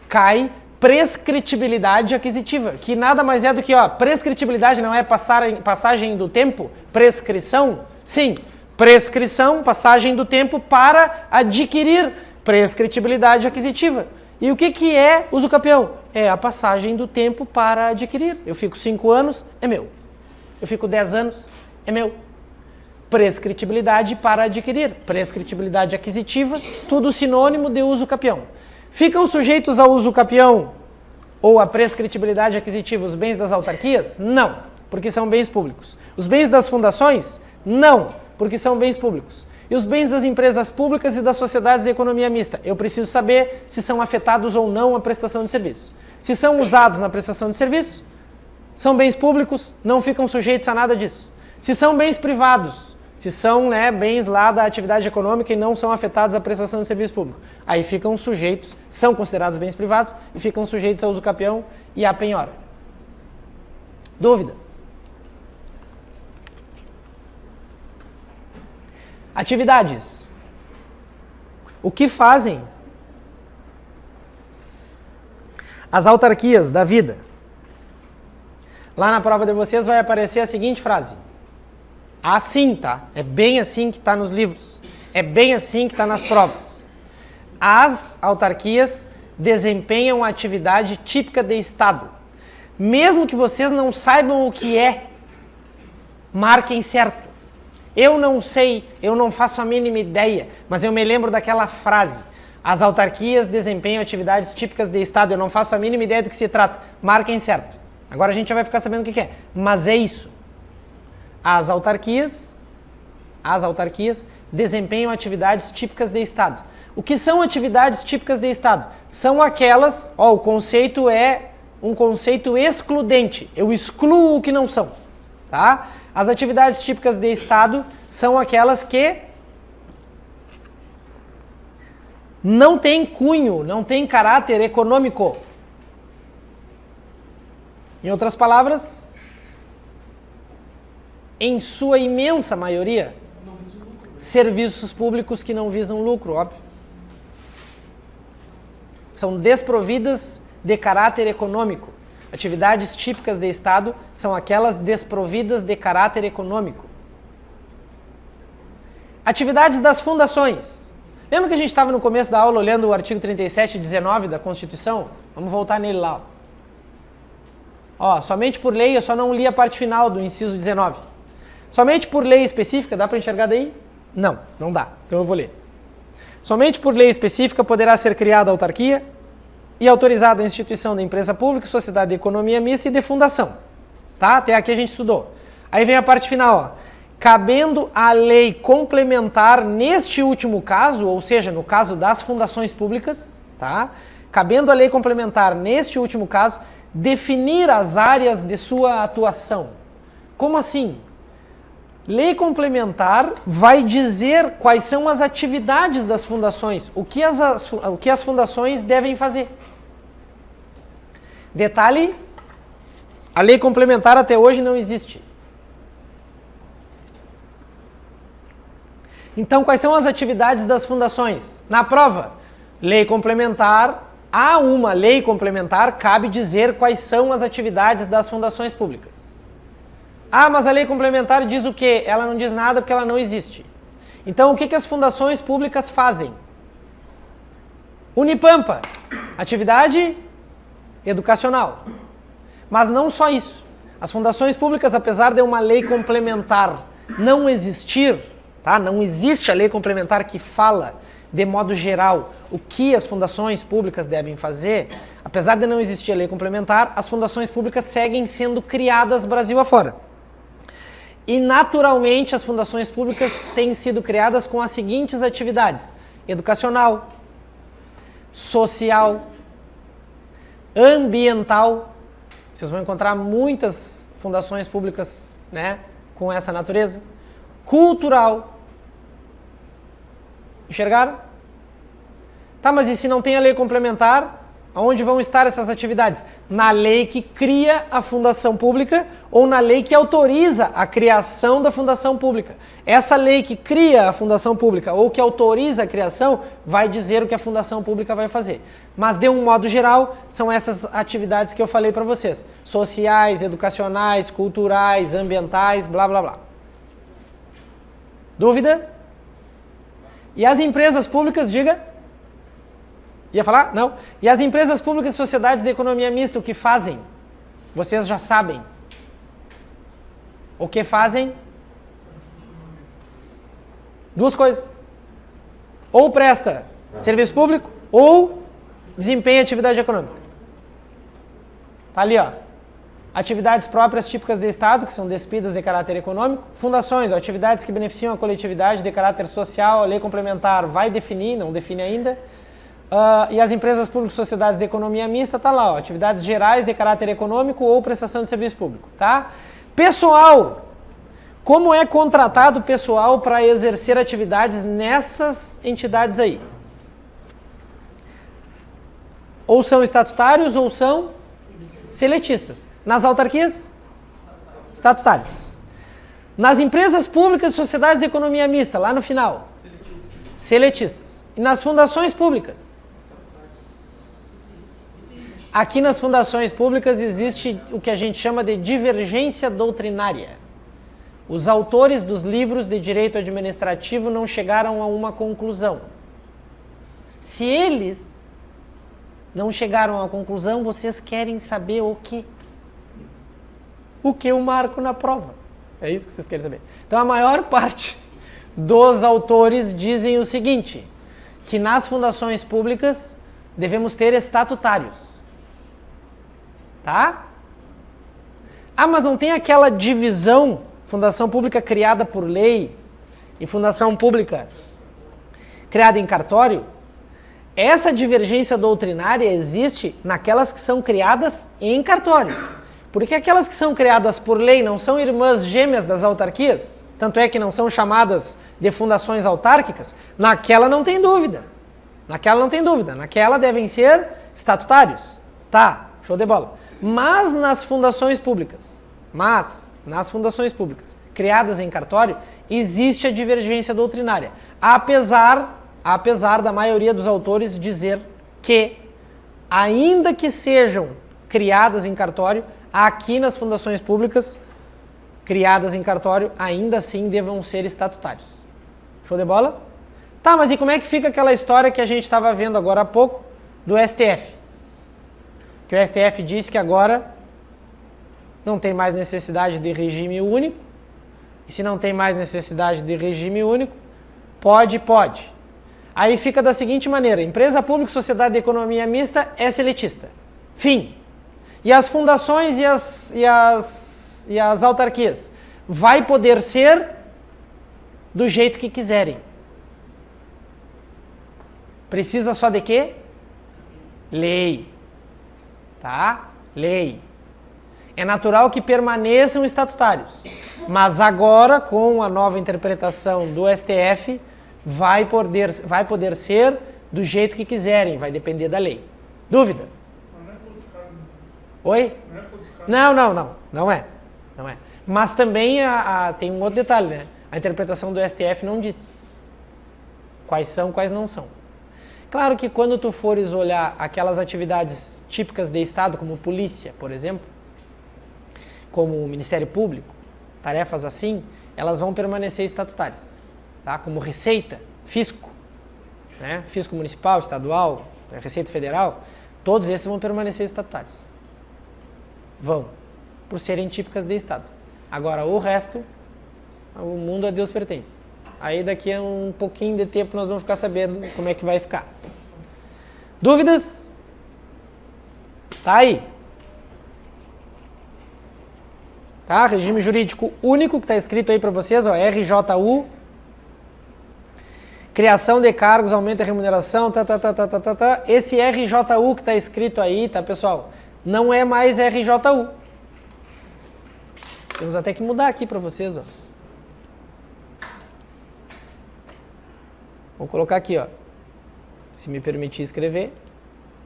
Cai prescritibilidade aquisitiva, que nada mais é do que, prescritibilidade não é passagem do tempo? Prescrição? Sim, prescrição, passagem do tempo para adquirir prescritibilidade aquisitiva. E o que é uso capião? É a passagem do tempo para adquirir. Eu fico 5 anos, é meu. Eu fico 10 anos, é meu. Prescritibilidade para adquirir. Prescritibilidade aquisitiva, tudo sinônimo de uso capião. Ficam sujeitos ao uso capião ou à prescritibilidade aquisitiva os bens das autarquias? Não, porque são bens públicos. Os bens das fundações? Não, porque são bens públicos. E os bens das empresas públicas e das sociedades de economia mista? Eu preciso saber se são afetados ou não à prestação de serviços. Se são usados na prestação de serviços, são bens públicos, não ficam sujeitos a nada disso. Se são bens privados, se são bens lá da atividade econômica e não são afetados à prestação de serviço público, aí ficam sujeitos, são considerados bens privados e ficam sujeitos ao uso capião e à penhora. Dúvida? Atividades. O que fazem as autarquias da vida? Lá na prova de vocês vai aparecer a seguinte frase. Assim, tá? É bem assim que está nos livros. É bem assim que está nas provas. As autarquias desempenham a atividade típica de Estado. Mesmo que vocês não saibam o que é, marquem certo. Eu não sei, eu não faço a mínima ideia, mas eu me lembro daquela frase. As autarquias desempenham atividades típicas de Estado. Eu não faço a mínima ideia do que se trata. Marquem certo. Agora a gente já vai ficar sabendo o que é. Mas é isso. As autarquias desempenham atividades típicas de Estado. O que são atividades típicas de Estado? São aquelas, o conceito é um conceito excludente. Eu excluo o que não são. Tá? As atividades típicas de Estado são aquelas que não têm cunho, não têm caráter econômico. Em outras palavras, em sua imensa maioria, serviços públicos que não visam lucro, óbvio. São desprovidas de caráter econômico. Atividades típicas de Estado são aquelas desprovidas de caráter econômico. Atividades das fundações. Lembra que a gente estava no começo da aula olhando o artigo 37 e 19 da Constituição? Vamos voltar nele lá. Somente por lei, eu só não li a parte final do inciso 19. Somente por lei específica, dá para enxergar daí? Não, não dá. Então eu vou ler. Somente por lei específica poderá ser criada a autarquia e autorizada a instituição da empresa pública, sociedade de economia mista e de fundação. Tá? Até aqui a gente estudou. Aí vem a parte final, cabendo a lei complementar neste último caso, ou seja, no caso das fundações públicas, tá? Cabendo a lei complementar neste último caso, definir as áreas de sua atuação. Como assim? Lei complementar vai dizer quais são as atividades das fundações, o que as fundações devem fazer. Detalhe, a lei complementar até hoje não existe. Então, quais são as atividades das fundações? Na prova, lei complementar, há uma lei complementar, cabe dizer quais são as atividades das fundações públicas. Mas a lei complementar diz o quê? Ela não diz nada porque ela não existe. Então, o que as fundações públicas fazem? Unipampa, atividade educacional. Mas não só isso. As fundações públicas, apesar de uma lei complementar não existir, tá? Não existe a lei complementar que fala, de modo geral, o que as fundações públicas devem fazer, apesar de não existir a lei complementar, as fundações públicas seguem sendo criadas Brasil afora. E, naturalmente, as fundações públicas têm sido criadas com as seguintes atividades: educacional, social, ambiental. Vocês vão encontrar muitas fundações públicas, com essa natureza. Cultural. Enxergaram? Tá, mas e se não tem a lei complementar? Onde vão estar essas atividades? Na lei que cria a fundação pública ou na lei que autoriza a criação da fundação pública. Essa lei que cria a fundação pública ou que autoriza a criação vai dizer o que a fundação pública vai fazer. Mas, de um modo geral, são essas atividades que eu falei para vocês. Sociais, educacionais, culturais, ambientais, blá, blá, blá. Dúvida? E as empresas públicas, diga... Ia falar? Não. E as empresas públicas e sociedades de economia mista, o que fazem? Vocês já sabem. O que fazem? Duas coisas. Ou presta serviço público, ou desempenha atividade econômica. Tá ali, ó. Atividades próprias típicas de Estado, que são despidas de caráter econômico. Fundações, ó, atividades que beneficiam a coletividade de caráter social. A lei complementar vai definir, não define ainda. E as empresas públicas e sociedades de economia mista, tá lá, ó, atividades gerais de caráter econômico ou prestação de serviço público, tá? Pessoal, como é contratado pessoal para exercer atividades nessas entidades aí? Ou são estatutários ou são seletistas. Nas autarquias? Estatutários. Nas empresas públicas e sociedades de economia mista, lá no final? Seletistas. E nas fundações públicas? Aqui nas fundações públicas existe o que a gente chama de divergência doutrinária. Os autores dos livros de direito administrativo não chegaram a uma conclusão. Se eles não chegaram a conclusão, vocês querem saber o quê? O que eu marco na prova. É isso que vocês querem saber. Então a maior parte dos autores dizem o seguinte, que nas fundações públicas devemos ter estatutários. Tá? Ah, mas não tem aquela divisão, fundação pública criada por lei e fundação pública criada em cartório? Essa divergência doutrinária existe naquelas que são criadas em cartório. Porque aquelas que são criadas por lei não são irmãs gêmeas das autarquias, tanto é que não são chamadas de fundações autárquicas, naquela não tem dúvida. Naquela não tem dúvida. Naquela devem ser estatutários. Tá, show de bola. Mas nas fundações públicas, criadas em cartório, existe a divergência doutrinária. Apesar da maioria dos autores dizer que, ainda que sejam criadas em cartório, aqui nas fundações públicas, criadas em cartório, ainda assim devam ser estatutários. Show de bola? Tá, mas e como é que fica aquela história que a gente estava vendo agora há pouco do STF? Que o STF disse que agora não tem mais necessidade de regime único. E se não tem mais necessidade de regime único, pode. Aí fica da seguinte maneira, empresa pública, sociedade de economia mista é seletista. Fim. E as fundações e as autarquias? Vai poder ser do jeito que quiserem. Precisa só de quê? Lei. Tá? Lei. É natural que permaneçam estatutários. Mas agora, com a nova interpretação do STF, vai poder ser do jeito que quiserem. Vai depender da lei. Dúvida? Não é todos os cargos. Oi? Não é todos os cargos. Não é. Mas também tem um outro detalhe, né? A interpretação do STF não diz quais são, quais não são. Claro que quando tu fores olhar aquelas atividades típicas de Estado, como polícia, por exemplo, como o Ministério Público, tarefas assim, elas vão permanecer estatutárias. Tá? Como Receita, Fisco, né? Fisco Municipal, Estadual, Receita Federal, todos esses vão permanecer estatutários. Vão, por serem típicas de Estado. Agora, o resto, o mundo a Deus pertence. Aí daqui a um pouquinho de tempo nós vamos ficar sabendo como é que vai ficar. Dúvidas? Tá aí. Tá? Regime jurídico único que está escrito aí para vocês, ó, RJU. Criação de cargos, aumento da remuneração, Esse RJU que está escrito aí, tá, pessoal? Não é mais RJU. Temos até que mudar aqui para vocês, ó. Vou colocar aqui, ó. Se me permitir escrever.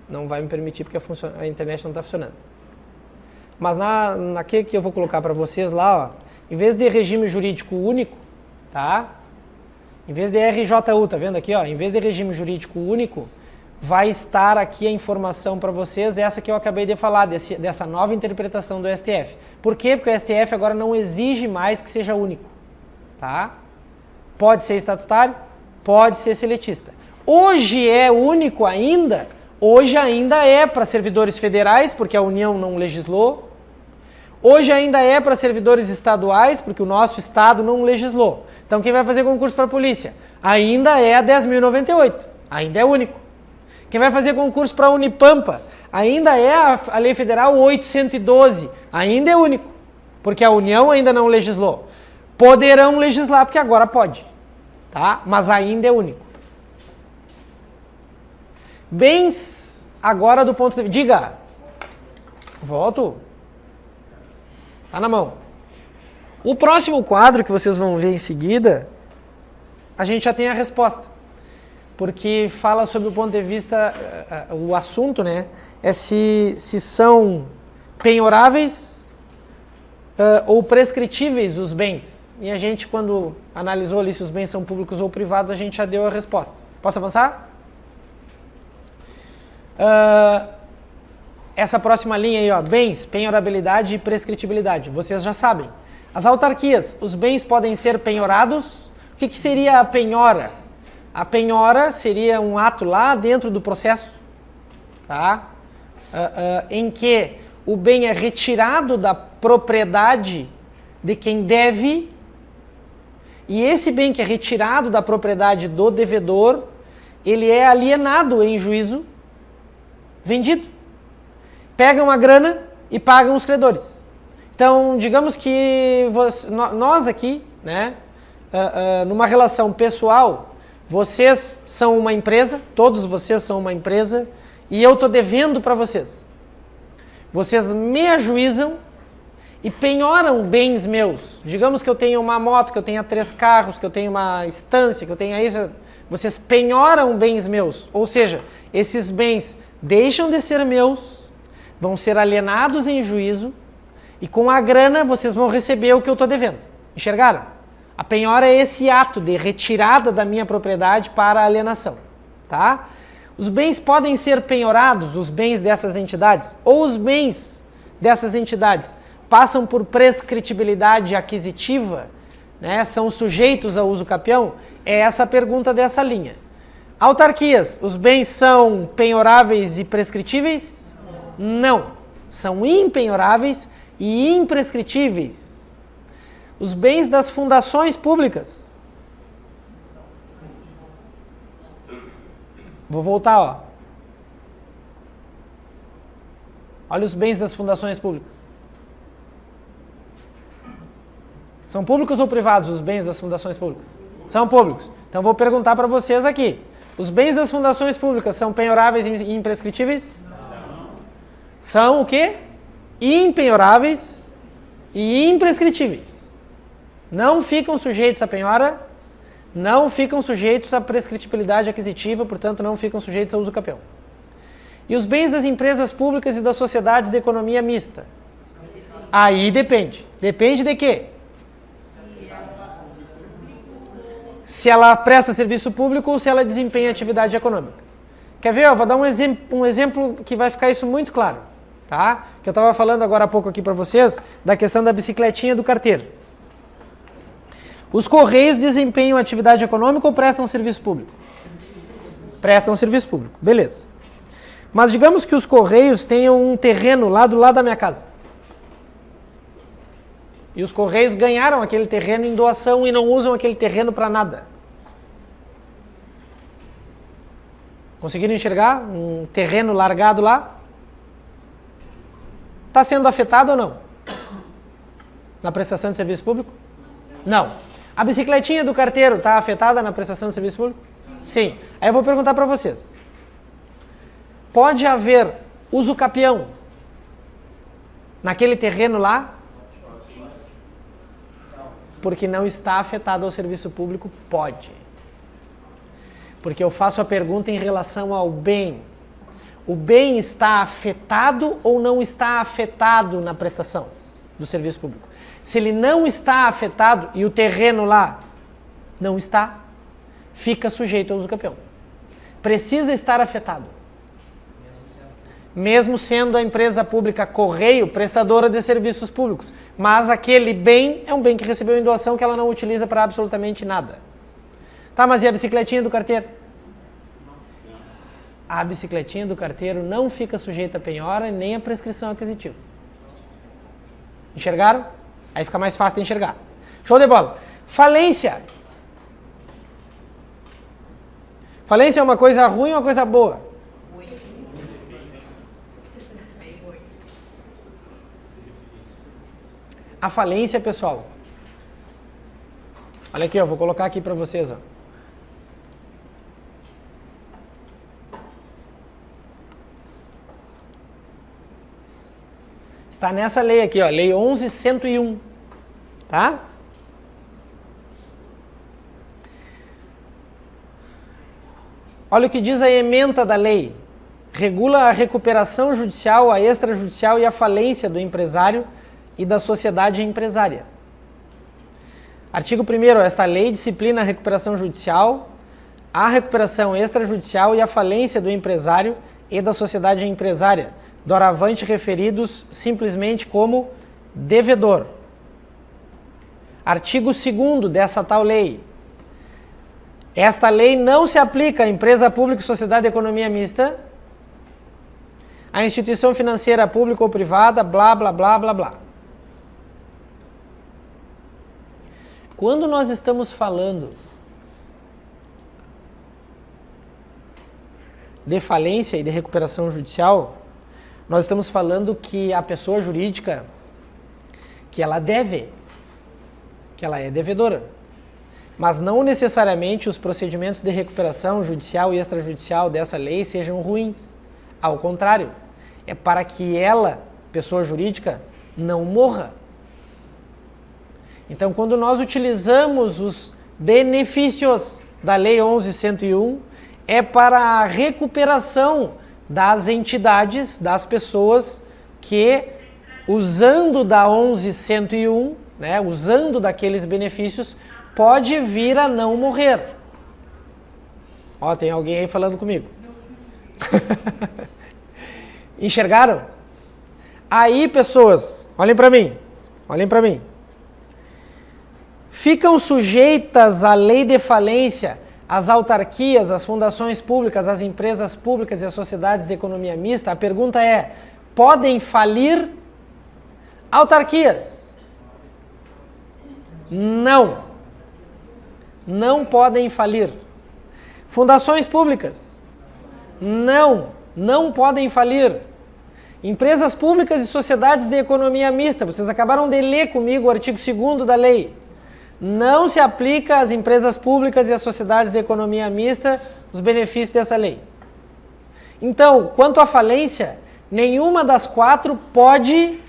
Não vai me permitir porque a internet não está funcionando. Mas naquele que eu vou colocar para vocês lá, ó, em vez de regime jurídico único, tá? Em vez de RJU, tá vendo aqui, ó? Em vez de regime jurídico único, vai estar aqui a informação para vocês, essa que eu acabei de falar, dessa nova interpretação do STF. Por quê? Porque o STF agora não exige mais que seja único, tá? Pode ser estatutário, pode ser seletista. Hoje é único ainda, hoje ainda é para servidores federais, porque a União não legislou. Hoje ainda é para servidores estaduais, porque o nosso estado não legislou. Então quem vai fazer concurso para a polícia? Ainda é a 10.098, ainda é único. Quem vai fazer concurso para a Unipampa? Ainda é a Lei Federal 812, ainda é único, porque a União ainda não legislou. Poderão legislar, porque agora pode, tá? Mas ainda é único. Bens, agora do ponto de vista... Diga! Volto. Tá na mão. O próximo quadro que vocês vão ver em seguida, a gente já tem a resposta. Porque fala sobre o ponto de vista, o assunto, né? É se são penhoráveis ou prescritíveis os bens. E a gente, quando analisou ali se os bens são públicos ou privados, a gente já deu a resposta. Posso avançar? Essa próxima linha aí, ó, bens, penhorabilidade e prescritibilidade. Vocês já sabem. As autarquias, os bens podem ser penhorados. O que seria a penhora? A penhora seria um ato lá dentro do processo, tá? Em que o bem é retirado da propriedade de quem deve, e esse bem que é retirado da propriedade do devedor, ele é alienado em juízo, vendido. Pegam a grana e pagam os credores. Então, digamos que nós aqui, né, numa relação pessoal, vocês são uma empresa, todos vocês são uma empresa, e eu estou devendo para vocês. Vocês me ajuizam e penhoram bens meus. Digamos que eu tenho uma moto, que eu tenha 3 carros, que eu tenho uma estância, que eu tenha isso. Vocês penhoram bens meus. Ou seja, esses bens deixam de ser meus, vão ser alienados em juízo, e com a grana vocês vão receber o que eu estou devendo. Enxergaram? A penhora é esse ato de retirada da minha propriedade para a alienação, tá? Os bens podem ser penhorados, os bens dessas entidades, ou os bens dessas entidades passam por prescritibilidade aquisitiva, né? São sujeitos ao uso capião? É essa a pergunta dessa linha. Autarquias, os bens são penhoráveis e prescritíveis? Não. São impenhoráveis e imprescritíveis. Os bens das fundações públicas. Vou voltar, ó. Olha os bens das fundações públicas. São públicos ou privados os bens das fundações públicas? São públicos. Então vou perguntar para vocês aqui. Os bens das fundações públicas são penhoráveis e imprescritíveis? Não. São o quê? Impenhoráveis e imprescritíveis. Não ficam sujeitos à penhora, não ficam sujeitos à prescritibilidade aquisitiva, portanto não ficam sujeitos ao uso capião. E os bens das empresas públicas e das sociedades de economia mista? Aí depende. Depende de quê? Se ela presta serviço público ou se ela desempenha atividade econômica. Quer ver? Eu vou dar um exemplo que vai ficar isso muito claro. Tá? Que eu estava falando agora há pouco aqui para vocês da questão da bicicletinha do carteiro. Os Correios desempenham atividade econômica ou prestam serviço público? Prestam serviço público, beleza. Mas digamos que os Correios tenham um terreno lá do lado da minha casa. E os Correios ganharam aquele terreno em doação e não usam aquele terreno para nada. Conseguiram enxergar um terreno largado lá? Está sendo afetado ou não? Na prestação de serviço público? Não. A bicicletinha do carteiro está afetada na prestação de serviço público? Sim. Aí eu vou perguntar para vocês. Pode haver uso capião naquele terreno lá? Porque não está afetado ao serviço público? Pode. Porque eu faço a pergunta em relação ao bem. o bem está afetado ou não está afetado na prestação do serviço público? Se ele não está afetado e o terreno lá não está, fica sujeito ao uso campeão. Precisa estar afetado. Mesmo sendo a empresa pública Correio prestadora de serviços públicos. Mas aquele bem é um bem que recebeu em doação que ela não utiliza para absolutamente nada. Tá, mas e a bicicletinha do carteiro? A bicicletinha do carteiro não fica sujeita a penhora nem a prescrição aquisitiva. Enxergaram? Aí fica mais fácil de enxergar. Show de bola. Falência. Falência é uma coisa ruim ou uma coisa boa? A falência, pessoal. Olha aqui, ó, vou colocar aqui para vocês, ó. Está nessa lei aqui, ó, Lei 11.101, tá? Olha o que diz a ementa da lei. Regula a recuperação judicial, a extrajudicial e a falência do empresário e da sociedade empresária. Artigo 1º, esta lei disciplina a recuperação judicial, a recuperação extrajudicial e a falência do empresário e da sociedade empresária, doravante referidos simplesmente como devedor. Artigo 2º dessa tal lei. Esta lei não se aplica à empresa pública e sociedade de economia mista, à instituição financeira pública ou privada, blá, blá, blá, blá, blá. Quando nós estamos falando de falência e de recuperação judicial, nós estamos falando que a pessoa jurídica, que ela deve, que ela é devedora. Mas não necessariamente os procedimentos de recuperação judicial e extrajudicial dessa lei sejam ruins. Ao contrário, é para que ela, pessoa jurídica, não morra. Então, quando nós utilizamos os benefícios da Lei 11.101, é para a recuperação das entidades, das pessoas que, usando da 11.101, né, usando daqueles benefícios, pode vir a não morrer. Ó, tem alguém aí falando comigo. Enxergaram? Aí, pessoas, olhem para mim, olhem para mim. Ficam sujeitas à lei de falência as autarquias, as fundações públicas, as empresas públicas e as sociedades de economia mista? A pergunta é, podem falir autarquias? Não. Não podem falir. Fundações públicas? Não. Não podem falir. Empresas públicas e sociedades de economia mista, vocês acabaram de ler comigo o artigo 2º da lei. Não se aplica às empresas públicas e às sociedades de economia mista os benefícios dessa lei. Então, quanto à falência, nenhuma das 4 pode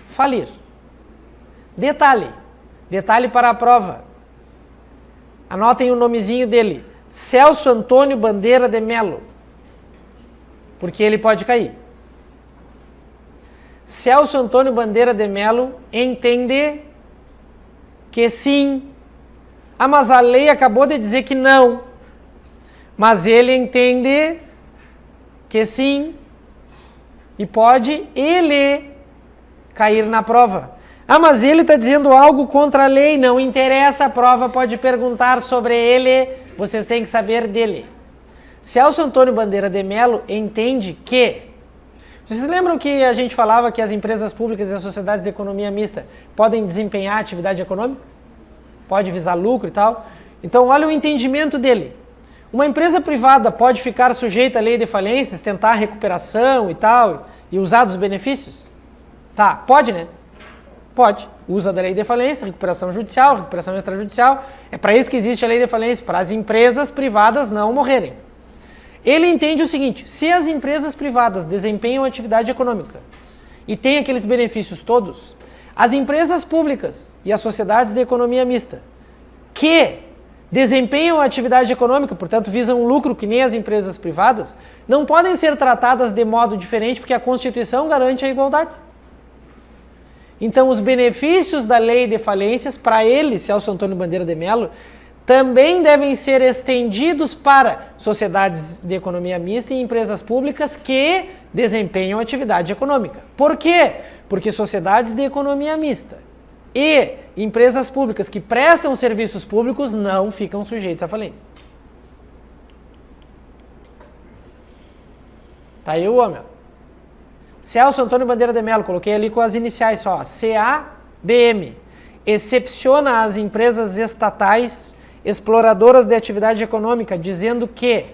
falir. Detalhe para a prova. Anotem o nomezinho dele, Celso Antônio Bandeira de Melo, porque ele pode cair. Celso Antônio Bandeira de Melo entende que sim. Ah, mas a lei acabou de dizer que não. Mas ele entende que sim. E pode ele cair na prova. Ah, mas ele está dizendo algo contra a lei. Não interessa, a prova pode perguntar sobre ele. Vocês têm que saber dele. Celso Antônio Bandeira de Melo entende que... Vocês lembram que a gente falava que as empresas públicas e as sociedades de economia mista podem desempenhar atividade econômica? Pode visar lucro e tal? Então, olha o entendimento dele. Uma empresa privada pode ficar sujeita à lei de falências, tentar recuperação e tal, e usar dos benefícios? Tá, pode, né? Pode. Usa da lei de falência, recuperação judicial, recuperação extrajudicial. É para isso que existe a lei de falência, para as empresas privadas não morrerem. Ele entende o seguinte, se as empresas privadas desempenham atividade econômica e têm aqueles benefícios todos, as empresas públicas e as sociedades de economia mista que desempenham atividade econômica, portanto visam lucro que nem as empresas privadas, não podem ser tratadas de modo diferente porque a Constituição garante a igualdade. Então os benefícios da lei de falências, para ele, Celso Antônio Bandeira de Mello, também devem ser estendidos para sociedades de economia mista e empresas públicas que desempenham atividade econômica. Por quê? Porque sociedades de economia mista e empresas públicas que prestam serviços públicos não ficam sujeitos à falência. Tá aí o homem. Celso Antônio Bandeira de Mello, coloquei ali com as iniciais só, CABM, excepciona as empresas estatais exploradoras de atividade econômica, dizendo que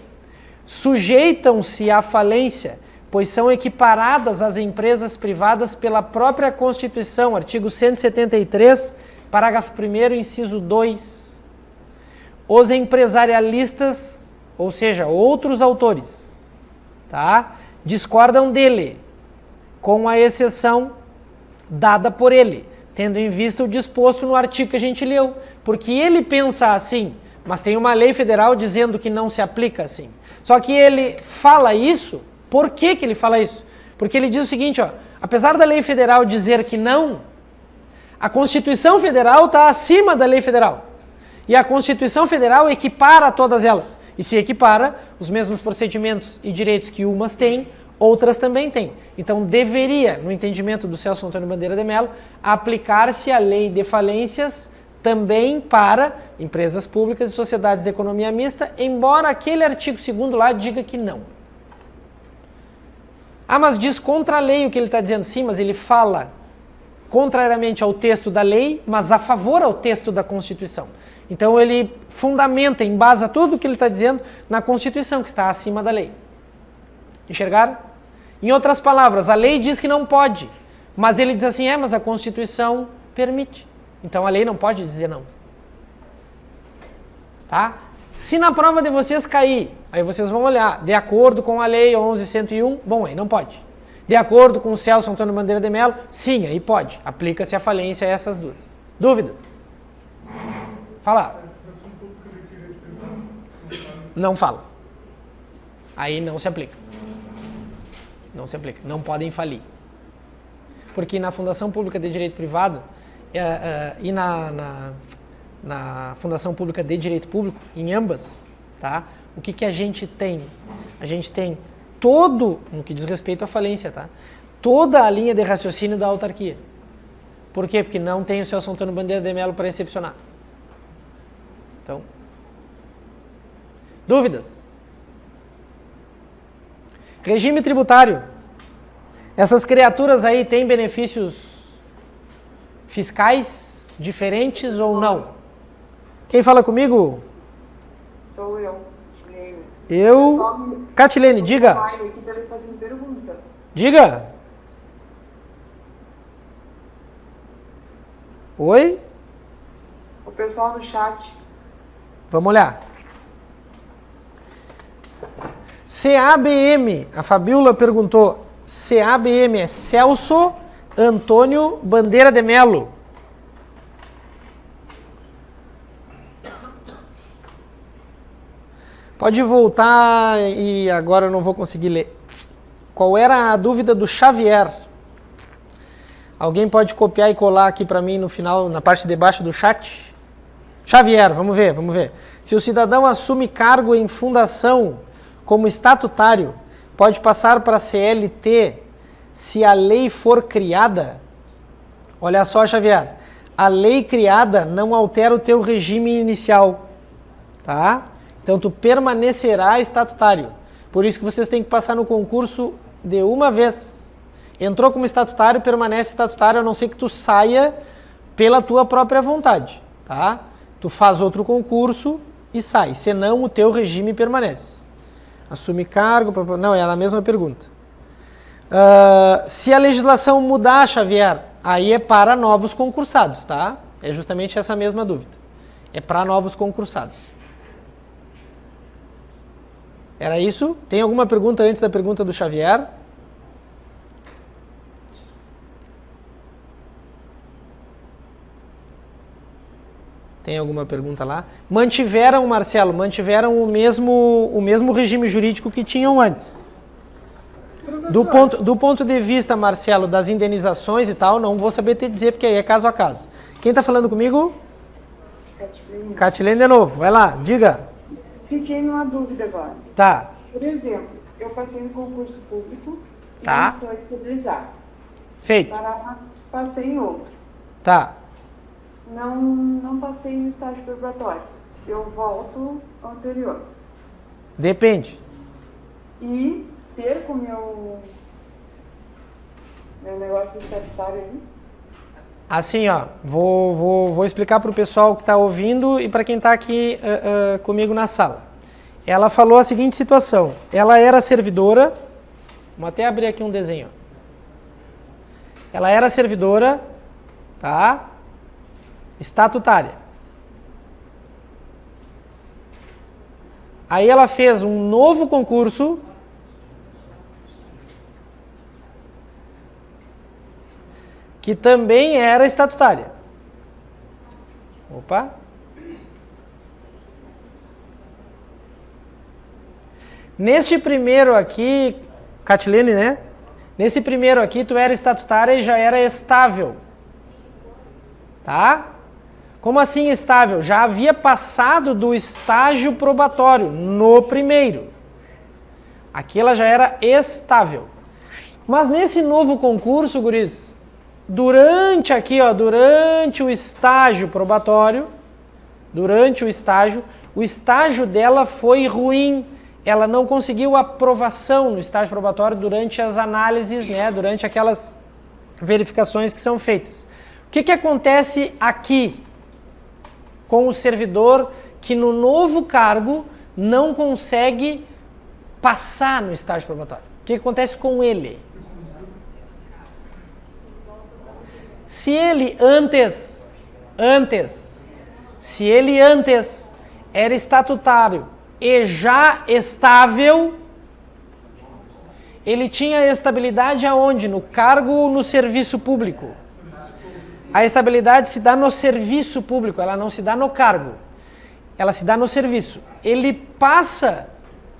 sujeitam-se à falência, pois são equiparadas às empresas privadas pela própria Constituição, artigo 173, parágrafo 1º, inciso 2. Os empresarialistas, ou seja, outros autores, tá, discordam dele, com a exceção dada por ele, tendo em vista o disposto no artigo que a gente leu, porque ele pensa assim, mas tem uma lei federal dizendo que não se aplica assim. Só que ele fala isso, por que ele fala isso? Porque ele diz o seguinte, ó, apesar da lei federal dizer que não, a Constituição Federal está acima da lei federal. E a Constituição Federal equipara todas elas. E se equipara, os mesmos procedimentos e direitos que umas têm, outras também têm. Então deveria, no entendimento do Celso Antônio Bandeira de Mello, aplicar-se a lei de falências também para empresas públicas e sociedades de economia mista, embora aquele artigo 2º lá diga que não. Ah, mas diz contra a lei o que ele está dizendo. Sim, mas ele fala contrariamente ao texto da lei, mas a favor ao texto da Constituição. Então ele fundamenta, embasa tudo o que ele está dizendo na Constituição, que está acima da lei. Enxergaram? Em outras palavras, a lei diz que não pode, mas ele diz assim, mas a Constituição permite. Então a lei não pode dizer não. Tá? Se na prova de vocês cair, aí vocês vão olhar, de acordo com a lei 11.101, bom, aí não pode. De acordo com o Celso Antônio Bandeira de Mello, sim, aí pode. Aplica-se a falência a essas duas. Dúvidas? Fala. Não fala. Aí não se aplica. Não se aplica. Não podem falir. Porque na Fundação Pública de Direito Privado e na Fundação Pública de Direito Público, em ambas, tá? O que a gente tem? A gente tem todo, no que diz respeito à falência, tá? Toda a linha de raciocínio da autarquia. Por quê? Porque não tem o Celso Antônio Bandeira de Mello para excepcionar. Então, dúvidas? Regime tributário. Essas criaturas aí têm benefícios fiscais diferentes ou não? Quem fala comigo? Sou eu, Catilene. Catilene, diga. Aqui tá lhe fazendo pergunta. Diga. Oi? O pessoal no chat. Vamos olhar. CABM, a Fabiola perguntou, CABM é Celso Antônio Bandeira de Mello. Pode voltar e agora eu não vou conseguir ler. Qual era a dúvida do Xavier? Alguém pode copiar e colar aqui para mim no final, na parte de baixo do chat? Xavier, vamos ver. Se o cidadão assume cargo em fundação como estatutário, pode passar para a CLT se a lei for criada? Olha só, Xavier, a lei criada não altera o teu regime inicial, tá? Então tu permanecerá estatutário. Por isso que vocês têm que passar no concurso de uma vez. Entrou como estatutário, permanece estatutário, a não ser que tu saia pela tua própria vontade, tá? Tu faz outro concurso e sai, senão o teu regime permanece. Assume cargo, não, é a mesma pergunta. Se a legislação mudar, Xavier, aí é para novos concursados, tá? É justamente essa mesma dúvida. É para novos concursados. Era isso? Tem alguma pergunta antes da pergunta do Xavier? Tem alguma pergunta lá? Mantiveram, Marcelo, mantiveram o mesmo regime jurídico que tinham antes. Do ponto de vista, Marcelo, das indenizações e tal, não vou saber te dizer, porque aí é caso a caso. Quem está falando comigo? Catilene. Catilene de novo, vai lá, diga. Fiquei numa dúvida agora. Tá, Por exemplo, eu passei no concurso público e Tá. estou estabilizado. feito. Paraná, passei em outro. Tá, Não passei no estágio probatório. Eu volto ao anterior. depende. E perco meu negócio estatutário ali. Assim, ó, vou explicar para o pessoal que está ouvindo e para quem está aqui comigo na sala. Ela falou a seguinte situação. Ela era servidora, vamos até abrir aqui um desenho. Ela era servidora, tá? Estatutária. Aí ela fez um novo concurso que também era estatutária. Opa. Neste primeiro aqui, Catilene, né? Nesse primeiro aqui, tu era estatutária e já era estável. Tá? Como assim estável? Já havia passado do estágio probatório no primeiro. Aqui ela já era estável. Mas nesse novo concurso, guris, durante o estágio probatório, o estágio dela foi ruim. Ela não conseguiu aprovação no estágio probatório durante as análises, né, durante aquelas verificações que são feitas. O que acontece aqui com o servidor que no novo cargo não consegue passar no estágio probatório? O que acontece com ele? Se ele antes era estatutário e já estável, ele tinha estabilidade aonde? No cargo ou no serviço público? A estabilidade se dá no serviço público, ela não se dá no cargo. Ela se dá no serviço. Ele passa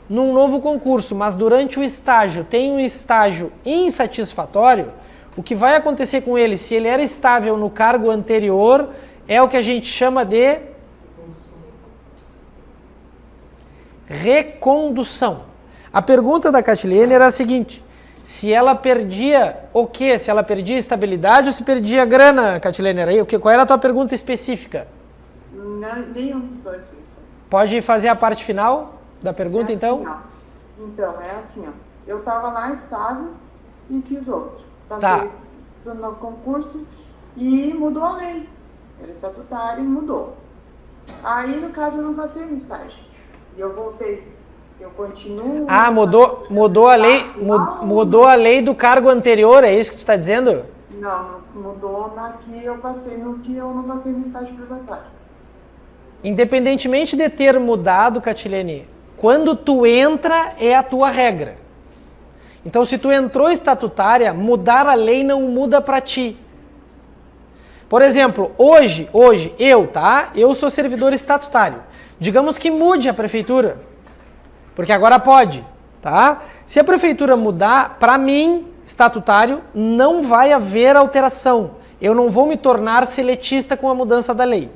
num novo concurso, mas durante o estágio tem um estágio insatisfatório, o que vai acontecer com ele, se ele era estável no cargo anterior, é o que a gente chama de recondução. A pergunta da Catilene era a seguinte: se ela perdia o quê? Se ela perdia estabilidade ou se perdia grana, Catilene? Era aí? Qual era a tua pergunta específica? Não, nenhum dos dois foi isso. Pode fazer a parte final da pergunta, É assim, então? ó. Então, é assim, ó. Eu tava lá estável e fiz outro. Tá. Passei pro novo concurso e mudou a lei. Era estatutário e mudou. Aí, no caso, eu não passei no estágio. E eu voltei. Eu continuo... Ah, mudou a lei do cargo anterior, é isso que tu está dizendo? Não, mudou na que eu passei no que eu não passei no estágio probatório. Independentemente de ter mudado, Catilene, quando tu entra é a tua regra. Então, se tu entrou estatutária, mudar a lei não muda para ti. Por exemplo, hoje eu sou servidor estatutário. Digamos que mude a prefeitura, porque agora pode, tá? Se a prefeitura mudar, para mim, estatutário, não vai haver alteração. Eu não vou me tornar seletista com a mudança da lei.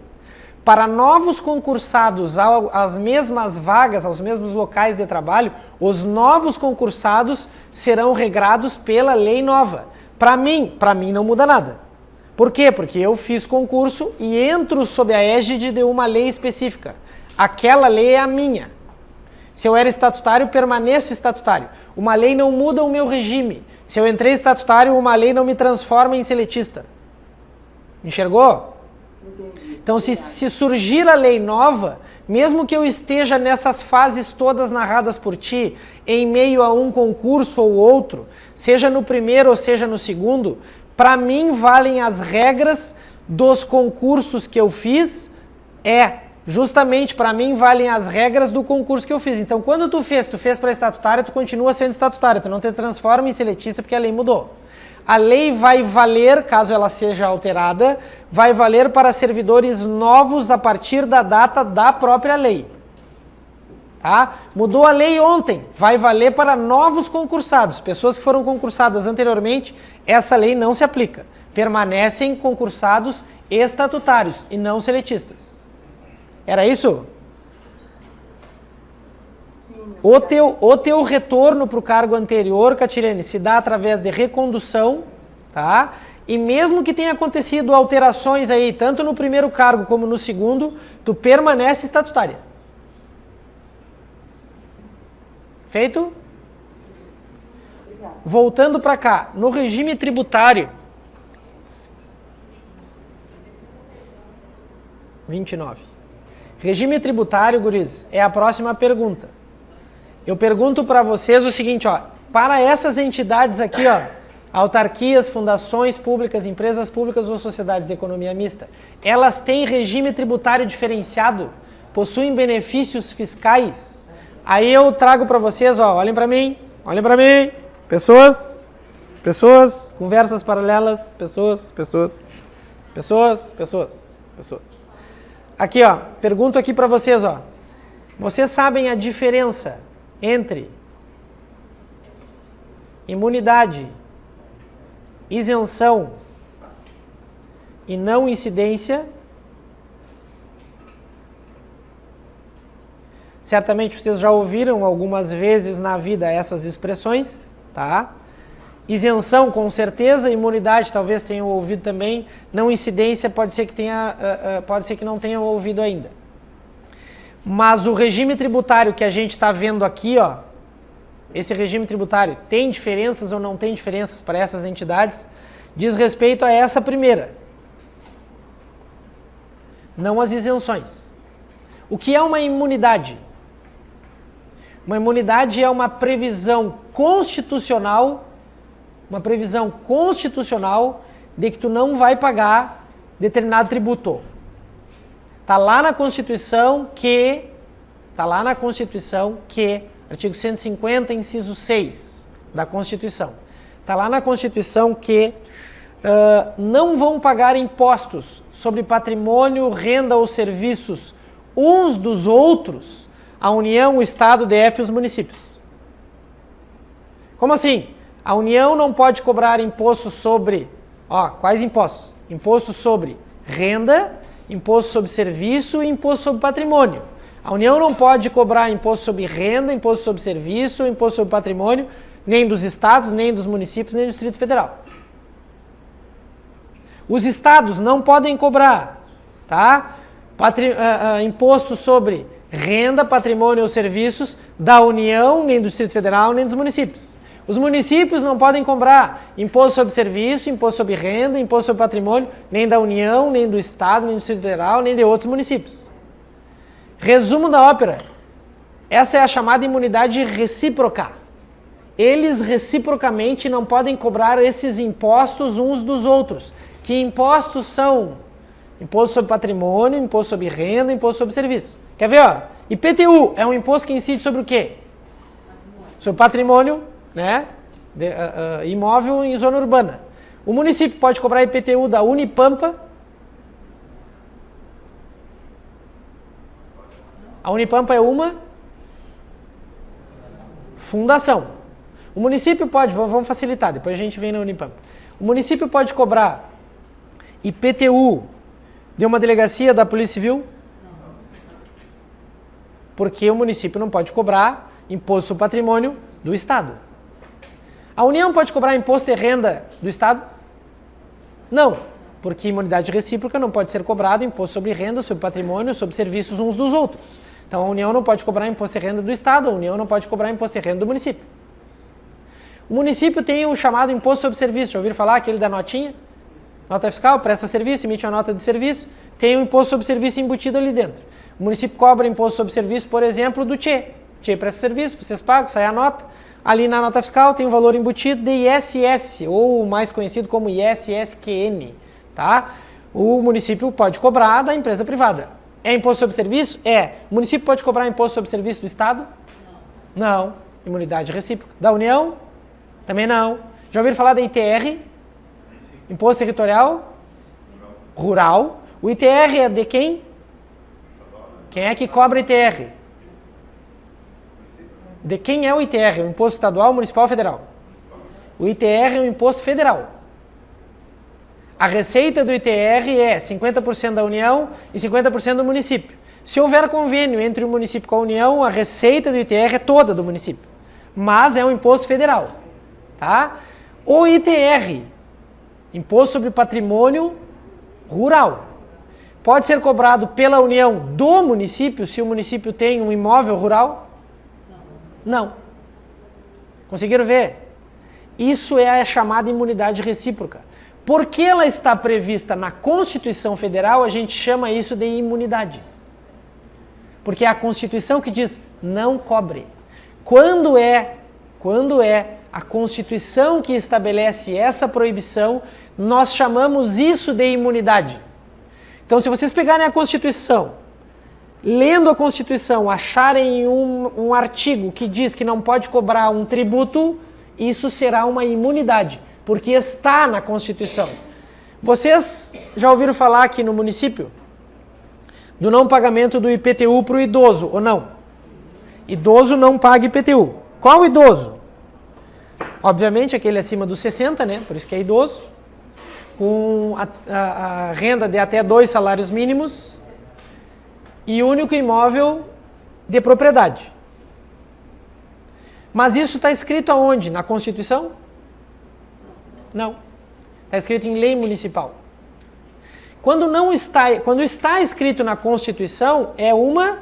Para novos concursados às mesmas vagas, aos mesmos locais de trabalho, os novos concursados serão regrados pela lei nova. Para mim não muda nada. Por quê? Porque eu fiz concurso e entro sob a égide de uma lei específica. Aquela lei é a minha. Se eu era estatutário, permaneço estatutário. Uma lei não muda o meu regime. Se eu entrei estatutário, uma lei não me transforma em seletista. Enxergou? Entendi. Então, se surgir a lei nova, mesmo que eu esteja nessas fases todas narradas por ti, em meio a um concurso ou outro, seja no primeiro ou seja no segundo, para mim valem as regras dos concursos que eu fiz, justamente para mim valem as regras do concurso que eu fiz. Então, quando tu fez para estatutária, tu continua sendo estatutária, tu não te transforma em seletista porque a lei mudou. A lei vai valer, caso ela seja alterada, vai valer para servidores novos a partir da data da própria lei. Tá? Mudou a lei ontem, vai valer para novos concursados. Pessoas que foram concursadas anteriormente, essa lei não se aplica. Permanecem concursados estatutários e não seletistas. Era isso? Sim. O teu retorno para o cargo anterior, Catilene, se dá através de recondução, tá? E mesmo que tenha acontecido alterações aí, tanto no primeiro cargo como no segundo, tu permanece estatutária. Feito? Obrigada. Voltando para cá, no regime tributário, 29. Regime tributário, guris, é a próxima pergunta. Eu pergunto para vocês o seguinte, ó, para essas entidades aqui, ó, autarquias, fundações públicas, empresas públicas ou sociedades de economia mista, elas têm regime tributário diferenciado? Possuem benefícios fiscais? Aí eu trago para vocês, ó, olhem para mim, pessoas, conversas paralelas, pessoas. Aqui, ó, pergunto aqui para vocês, ó, vocês sabem a diferença entre imunidade, isenção e não incidência? Certamente vocês já ouviram algumas vezes na vida essas expressões, tá? Isenção, com certeza, imunidade talvez tenham ouvido também, não incidência pode ser que não tenham ouvido ainda. Mas o regime tributário que a gente está vendo aqui, ó, esse regime tributário tem diferenças ou não tem diferenças para essas entidades? Diz respeito a essa primeira, não as isenções. O que é uma imunidade? Uma imunidade é uma previsão constitucional de que tu não vai pagar determinado tributo. Está lá na Constituição que, artigo 150, inciso 6 da Constituição, está lá na Constituição que não vão pagar impostos sobre patrimônio, renda ou serviços uns dos outros a União, o Estado, o DF e os municípios. Como assim? A União não pode cobrar imposto sobre, quais impostos? Imposto sobre renda, imposto sobre serviço e imposto sobre patrimônio. A União não pode cobrar imposto sobre renda, imposto sobre serviço, imposto sobre patrimônio, nem dos estados, nem dos municípios, nem do Distrito Federal. Os estados não podem cobrar, tá? Imposto sobre renda, patrimônio ou serviços da União, nem do Distrito Federal, nem dos municípios. Os municípios não podem cobrar imposto sobre serviço, imposto sobre renda, imposto sobre patrimônio, nem da União, nem do Estado, nem do Distrito Federal, nem de outros municípios. Resumo da ópera. Essa é a chamada imunidade recíproca. Eles reciprocamente não podem cobrar esses impostos uns dos outros. Que impostos são? Imposto sobre patrimônio, imposto sobre renda, imposto sobre serviço. Quer ver, ó? IPTU é um imposto que incide sobre o quê? Sobre patrimônio, né? Imóvel em zona urbana. O município pode cobrar IPTU da Unipampa. A Unipampa é uma fundação. O município pode, vamos facilitar, depois a gente vem na Unipampa. O município pode cobrar IPTU de uma delegacia da Polícia Civil? Porque o município não pode cobrar imposto sobre patrimônio do Estado. A União pode cobrar imposto de renda do Estado? Não, porque imunidade recíproca não pode ser cobrado imposto sobre renda, sobre patrimônio, sobre serviços uns dos outros. Então a União não pode cobrar imposto de renda do Estado, a União não pode cobrar imposto de renda do município. O município tem o chamado imposto sobre serviço, já ouviram falar aquele da notinha? Nota fiscal, presta serviço, emite uma nota de serviço, tem o imposto sobre serviço embutido ali dentro. O município cobra imposto sobre serviço, por exemplo, do TCE. TCE presta serviço, vocês pagam, sai a nota. Ali na nota fiscal tem um valor embutido de ISS, ou mais conhecido como ISSQN, tá? O município pode cobrar da empresa privada. É imposto sobre serviço? É. O município pode cobrar imposto sobre serviço do Estado? Não. Imunidade recíproca. Da União? Também não. Já ouviram falar da ITR? Imposto territorial? Rural. O ITR é de quem? Quem é que cobra ITR? De quem é o ITR? O imposto estadual, municipal ou federal? O ITR é um imposto federal. A receita do ITR é 50% da União e 50% do município. Se houver convênio entre o município com a União, a receita do ITR é toda do município. Mas é um imposto federal. Tá? O ITR, Imposto sobre Patrimônio Rural, pode ser cobrado pela União do município se o município tem um imóvel rural? Não. Conseguiram ver? Isso é a chamada imunidade recíproca. Porque ela está prevista na Constituição Federal, a gente chama isso de imunidade. Porque é a Constituição que diz, não cobre. Quando é a Constituição que estabelece essa proibição, nós chamamos isso de imunidade. Então, se vocês pegarem a Constituição, lendo a Constituição, acharem um artigo que diz que não pode cobrar um tributo, isso será uma imunidade, porque está na Constituição. Vocês já ouviram falar aqui no município do não pagamento do IPTU para o idoso, ou não? Idoso não paga IPTU. Qual idoso? Obviamente aquele acima dos 60, né? Por isso que é idoso, com a renda de até 2 salários mínimos e único imóvel de propriedade. Mas isso está escrito aonde? Na Constituição? Não. Está escrito em lei municipal. Quando está escrito na Constituição, é uma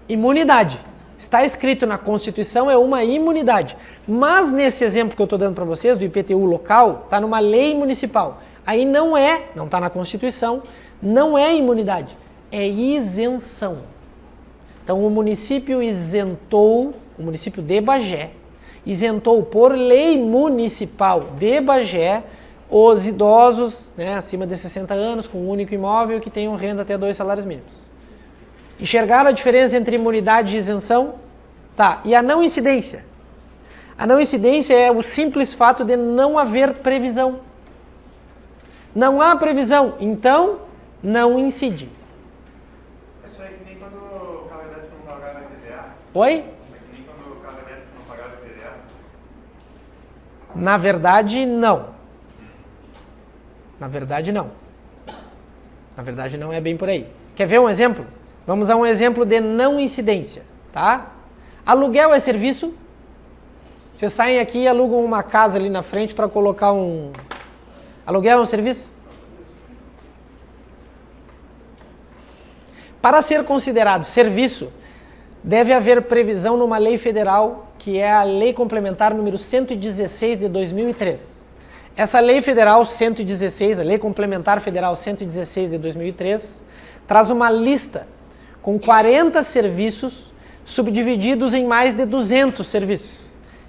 imunidade. Está escrito na Constituição, é uma imunidade. Mas nesse exemplo que eu estou dando para vocês, do IPTU local, está numa lei municipal. Aí não está na Constituição, não é imunidade, é isenção. Então o município de Bagé, isentou por lei municipal de Bagé os idosos, né, acima de 60 anos, com um único imóvel, que tenham renda até 2 salários mínimos. Enxergaram a diferença entre imunidade e isenção? Tá, e a não incidência? A não incidência é o simples fato de não haver previsão. Não há previsão, então não incide. Isso aí é que nem quando o carro elétrico não pagava IPVA. Oi? É que nem quando o carro elétrico não pagava IPVA. Na verdade, não. Na verdade, não. Na verdade, não é bem por aí. Quer ver um exemplo? Vamos a um exemplo de não incidência, tá? Aluguel é serviço? Vocês saem aqui e alugam uma casa ali na frente para colocar um... Aluguel é um serviço? Para ser considerado serviço, deve haver previsão numa lei federal, que é a Lei Complementar número 116 de 2003. Essa Lei Federal 116, a Lei Complementar Federal 116 de 2003, traz uma lista com 40 serviços subdivididos em mais de 200 serviços.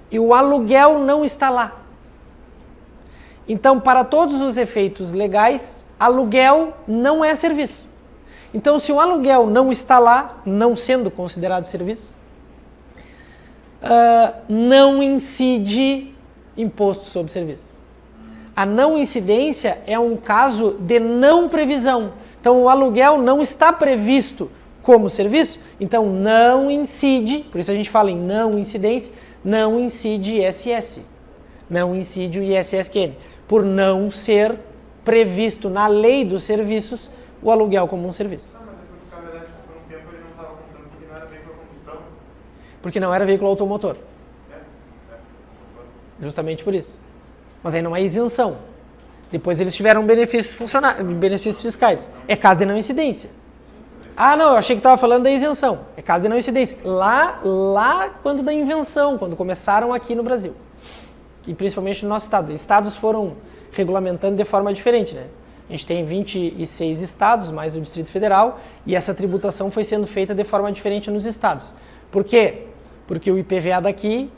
E o aluguel não está lá. Então, para todos os efeitos legais, aluguel não é serviço. Então, se o aluguel não está lá, não sendo considerado serviço, não incide imposto sobre serviço. A não incidência é um caso de não previsão. Então, o aluguel não está previsto como serviço, então não incide, por isso a gente fala em não incidência, não incide ISS, não incide o ISSQN, por não ser previsto na lei dos serviços o aluguel como um serviço. Não, mas é porque o carro elétrico por um tempo ele não estava contando porque não era veículo a combustão. Porque não era veículo automotor. Justamente por isso. Mas aí não é isenção. Depois eles tiveram benefícios fiscais. É caso de não incidência. Ah, não, eu achei que estava falando da isenção. É caso de não incidência. Lá quando da invenção, quando começaram aqui no Brasil. E principalmente no nosso estado. Estados foram regulamentando de forma diferente, né? A gente tem 26 estados, mais o Distrito Federal, e essa tributação foi sendo feita de forma diferente nos estados. Por quê? Porque o IPVA daqui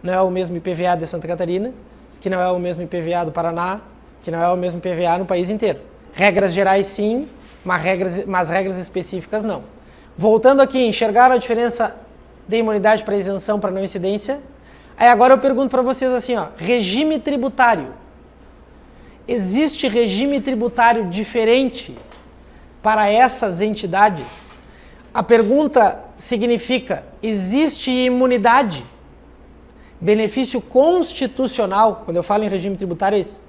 não é o mesmo IPVA de Santa Catarina, que não é o mesmo IPVA do Paraná, que não é o mesmo IPVA no país inteiro. Regras gerais sim, mas regras específicas não. Voltando aqui, enxergaram a diferença de imunidade para isenção para não incidência? Aí agora eu pergunto para vocês assim, ó, regime tributário. existe regime tributário diferente para essas entidades? A pergunta significa, existe imunidade? Benefício constitucional, quando eu falo em regime tributário é isso.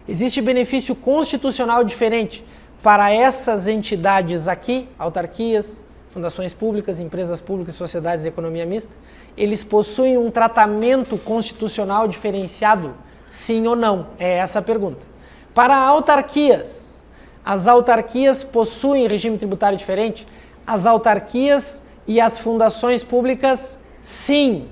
Existe benefício constitucional diferente para essas entidades aqui, autarquias, fundações públicas, empresas públicas, sociedades de economia mista? Eles possuem um tratamento constitucional diferenciado? Sim ou não? É essa a pergunta. Para autarquias, as autarquias possuem regime tributário diferente? As autarquias e as fundações públicas, sim.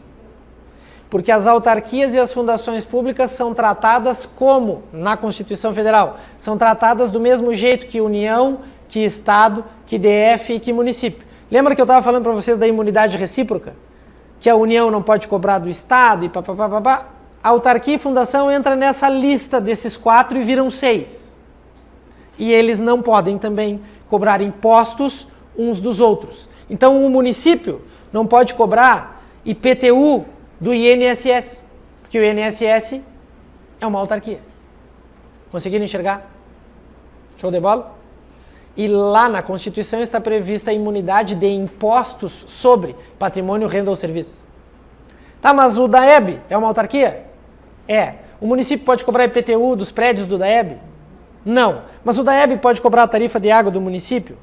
Porque as autarquias e as fundações públicas são tratadas como na Constituição Federal? São tratadas do mesmo jeito que União, que Estado, que DF e que município. Lembra que eu estava falando para vocês da imunidade recíproca? Que a União não pode cobrar do Estado e papapá. A autarquia e fundação entra nessa lista desses 4 e viram 6. E eles não podem também cobrar impostos uns dos outros. Então o município não pode cobrar IPTU do INSS, porque o INSS é uma autarquia. Conseguiram enxergar? Show de bola? E lá na Constituição está prevista a imunidade de impostos sobre patrimônio, renda ou serviço. Tá, mas o DAEB é uma autarquia? É. O município pode cobrar IPTU dos prédios do DAEB? Não. Mas o DAEB pode cobrar a tarifa de água do município?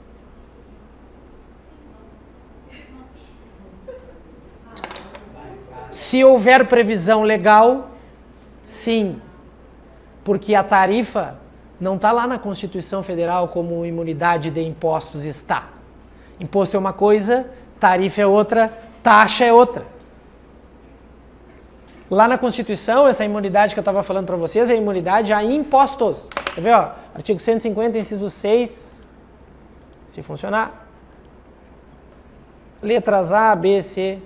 Se houver previsão legal, sim. Porque a tarifa não está lá na Constituição Federal como imunidade de impostos está. Imposto é uma coisa, tarifa é outra, taxa é outra. Lá na Constituição, essa imunidade que eu estava falando para vocês é a imunidade a impostos. Quer ver? Ó, artigo 150, inciso 6, se funcionar. Letras A, B, C.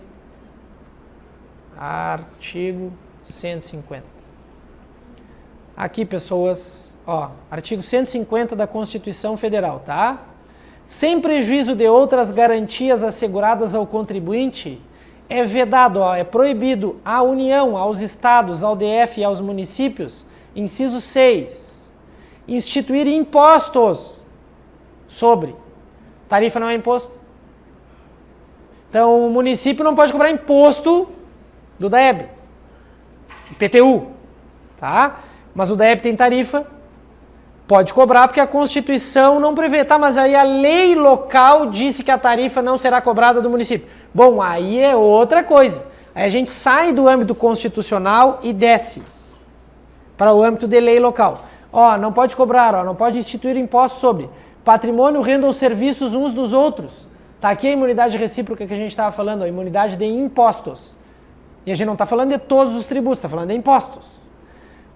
Artigo 150. Aqui, pessoas, ó, artigo 150 da Constituição Federal, tá? Sem prejuízo de outras garantias asseguradas ao contribuinte, é vedado, ó, é proibido à União, aos estados, ao DF e aos municípios, inciso 6, instituir impostos sobre. Tarifa não é imposto. Então, o município não pode cobrar imposto do DAEB, IPTU, tá? Mas o DAEB tem tarifa, pode cobrar porque a Constituição não prevê, tá? Mas aí a lei local disse que a tarifa não será cobrada do município. Bom, aí é outra coisa. Aí a gente sai do âmbito constitucional e desce para o âmbito de lei local. Ó, não pode cobrar, ó, não pode instituir impostos sobre patrimônio, renda ou serviços uns dos outros. Tá aqui a imunidade recíproca que a gente estava falando, a imunidade de impostos. E a gente não está falando de todos os tributos, está falando de impostos.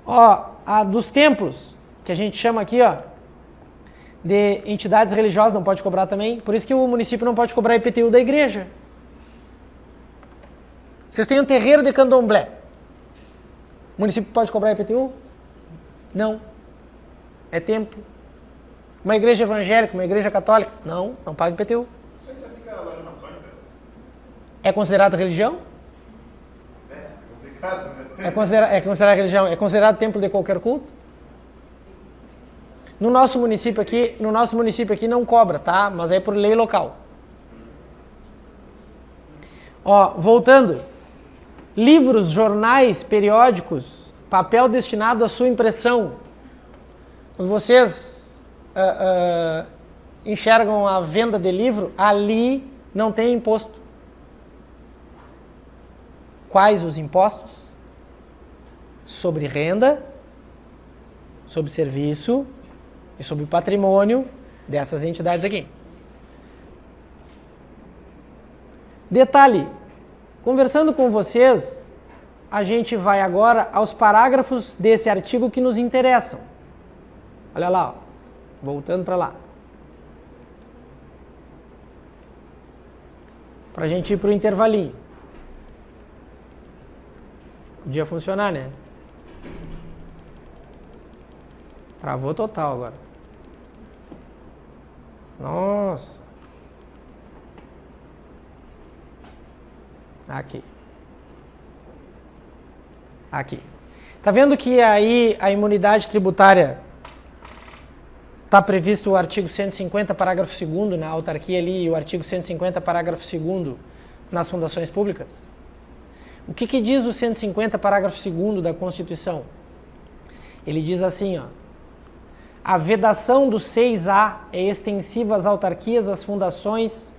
Ó, a dos templos, que a gente chama aqui, ó, de entidades religiosas, não pode cobrar também. Por isso que o município não pode cobrar IPTU da igreja. Vocês têm um terreiro de candomblé. O município pode cobrar IPTU? Não. É templo. Uma igreja evangélica, uma igreja católica? Não, não paga IPTU. Isso aí aplica a loja maçônica? É considerado religião? É considerado religião? É considerado templo de qualquer culto? No nosso município aqui não cobra, tá? Mas é por lei local. Ó, voltando. Livros, jornais, periódicos, papel destinado à sua impressão. Quando vocês enxergam a venda de livro, ali não tem imposto. Quais os impostos? Sobre renda, sobre serviço e sobre patrimônio dessas entidades aqui. Detalhe, conversando com vocês, a gente vai agora aos parágrafos desse artigo que nos interessam. Olha lá, ó, voltando para lá. Para a gente ir para o intervalinho. Podia funcionar, né? Travou total agora. Nossa. Aqui. Tá vendo que aí a imunidade tributária está previsto o artigo 150, parágrafo 2º na autarquia ali e o artigo 150, parágrafo 2º nas fundações públicas? O que diz o 150, parágrafo 2º da Constituição? Ele diz assim, ó, a vedação do 6A é extensiva às autarquias, às fundações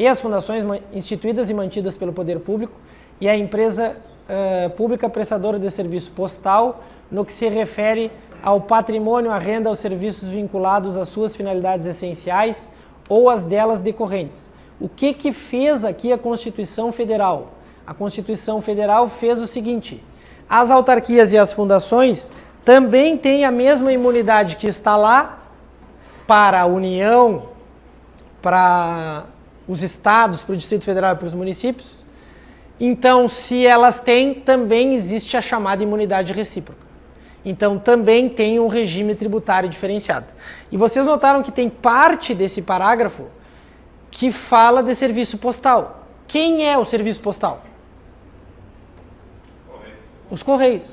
as fundações instituídas e mantidas pelo poder público e a empresa pública prestadora de serviço postal no que se refere ao patrimônio, à renda, aos serviços vinculados às suas finalidades essenciais ou às delas decorrentes. O que fez aqui a Constituição Federal? A Constituição Federal fez o seguinte, as autarquias e as fundações também têm a mesma imunidade que está lá para a União, para os estados, para o Distrito Federal e para os municípios. Então, se elas têm, também existe a chamada imunidade recíproca. Então, também tem um regime tributário diferenciado. E vocês notaram que tem parte desse parágrafo que fala de serviço postal. Quem é o serviço postal? Os Correios.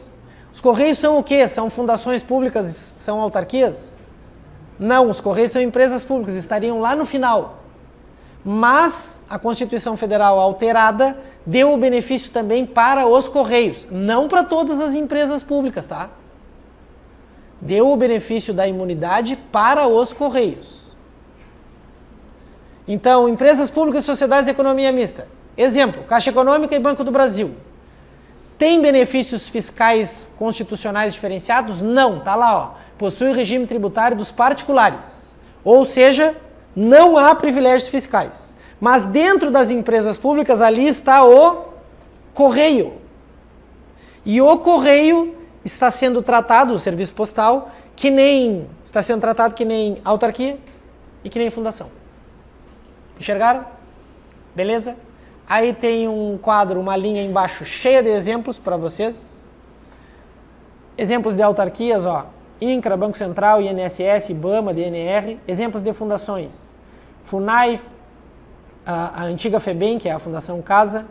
Os Correios são o quê? São fundações públicas, são autarquias? Não, os Correios são empresas públicas, estariam lá no final. Mas a Constituição Federal alterada deu o benefício também para os Correios, não para todas as empresas públicas, tá? Deu o benefício da imunidade para os Correios. Então, empresas públicas e sociedades de economia mista. Exemplo, Caixa Econômica e Banco do Brasil. Tem benefícios fiscais constitucionais diferenciados? Não, tá lá, ó. Possui regime tributário dos particulares. Ou seja, não há privilégios fiscais. Mas dentro das empresas públicas, ali está o Correio. E o Correio está sendo tratado, o serviço postal, está sendo tratado que nem autarquia e que nem fundação. Enxergaram? Beleza? Aí tem um quadro, uma linha embaixo cheia de exemplos para vocês. Exemplos de autarquias, ó. INCRA, Banco Central, INSS, IBAMA, DNR. Exemplos de fundações. FUNAI, a antiga FEBEM, que é a Fundação Casa.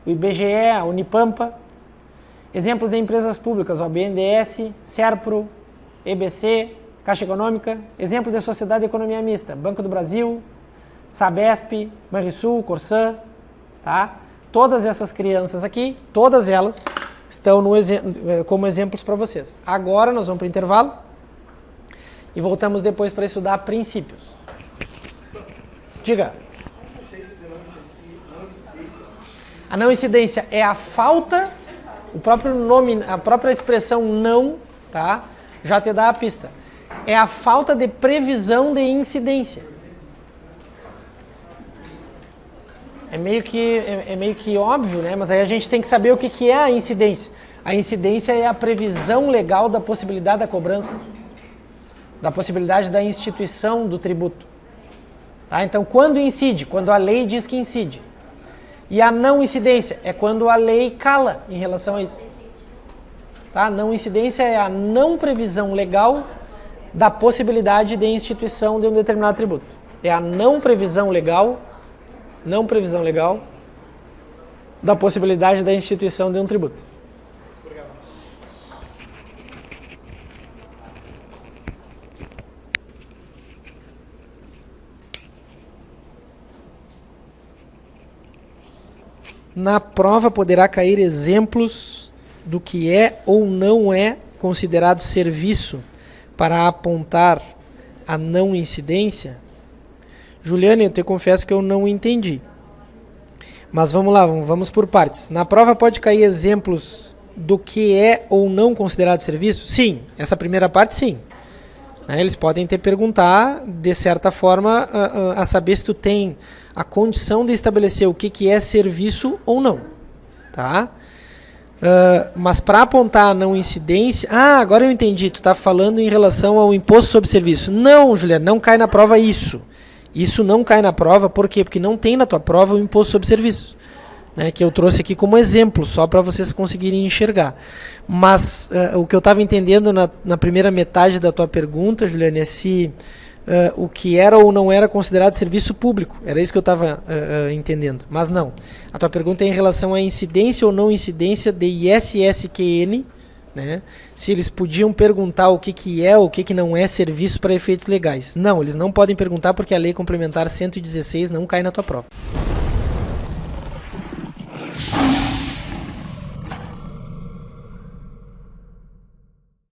O IBGE, a Unipampa. Exemplos de empresas públicas, ó. BNDES, SERPRO, EBC, Caixa Econômica. Exemplo de sociedade de economia mista. Banco do Brasil, Sabesp, Banrisul, Corsã. Tá? Todas essas crianças aqui, todas elas estão como exemplos para vocês. Agora nós vamos para o intervalo e voltamos depois para estudar princípios. Diga. A não incidência é a falta, o próprio nome, a própria expressão não, tá? Já te dá a pista. É a falta de previsão de incidência. É meio que óbvio, né? Mas aí a gente tem que saber o que é a incidência. A incidência é a previsão legal da possibilidade da cobrança, da possibilidade da instituição do tributo. Tá? Então, quando incide? Quando a lei diz que incide. E a não incidência é quando a lei cala em relação a isso. Tá? Não incidência é a não previsão legal da possibilidade de instituição de um determinado tributo. É a não previsão legal da possibilidade da instituição de um tributo. Obrigado. Na prova poderá cair exemplos do que é ou não é considerado serviço para apontar a não incidência. Juliane, eu te confesso que eu não entendi. Mas vamos lá, vamos por partes. Na prova pode cair exemplos do que é ou não considerado serviço? Sim, essa primeira parte sim. Eles podem te perguntar, de certa forma, a saber se tu tem a condição de estabelecer o que é serviço ou não. Tá? Mas para apontar a não incidência... Ah, agora eu entendi. Tu está falando em relação ao imposto sobre serviço. Não, Juliane, não cai na prova isso. Isso não cai na prova, por quê? Porque não tem na tua prova o imposto sobre serviço, né, que eu trouxe aqui como exemplo, só para vocês conseguirem enxergar. Mas o que eu estava entendendo na primeira metade da tua pergunta, Juliane, é se o que era ou não era considerado serviço público. Era isso que eu estava entendendo. Mas não. A tua pergunta é em relação à incidência ou não incidência de ISSQN, né? Se eles podiam perguntar o que é ou o que não é serviço para efeitos legais. Não, eles não podem perguntar porque a Lei Complementar 116 não cai na tua prova.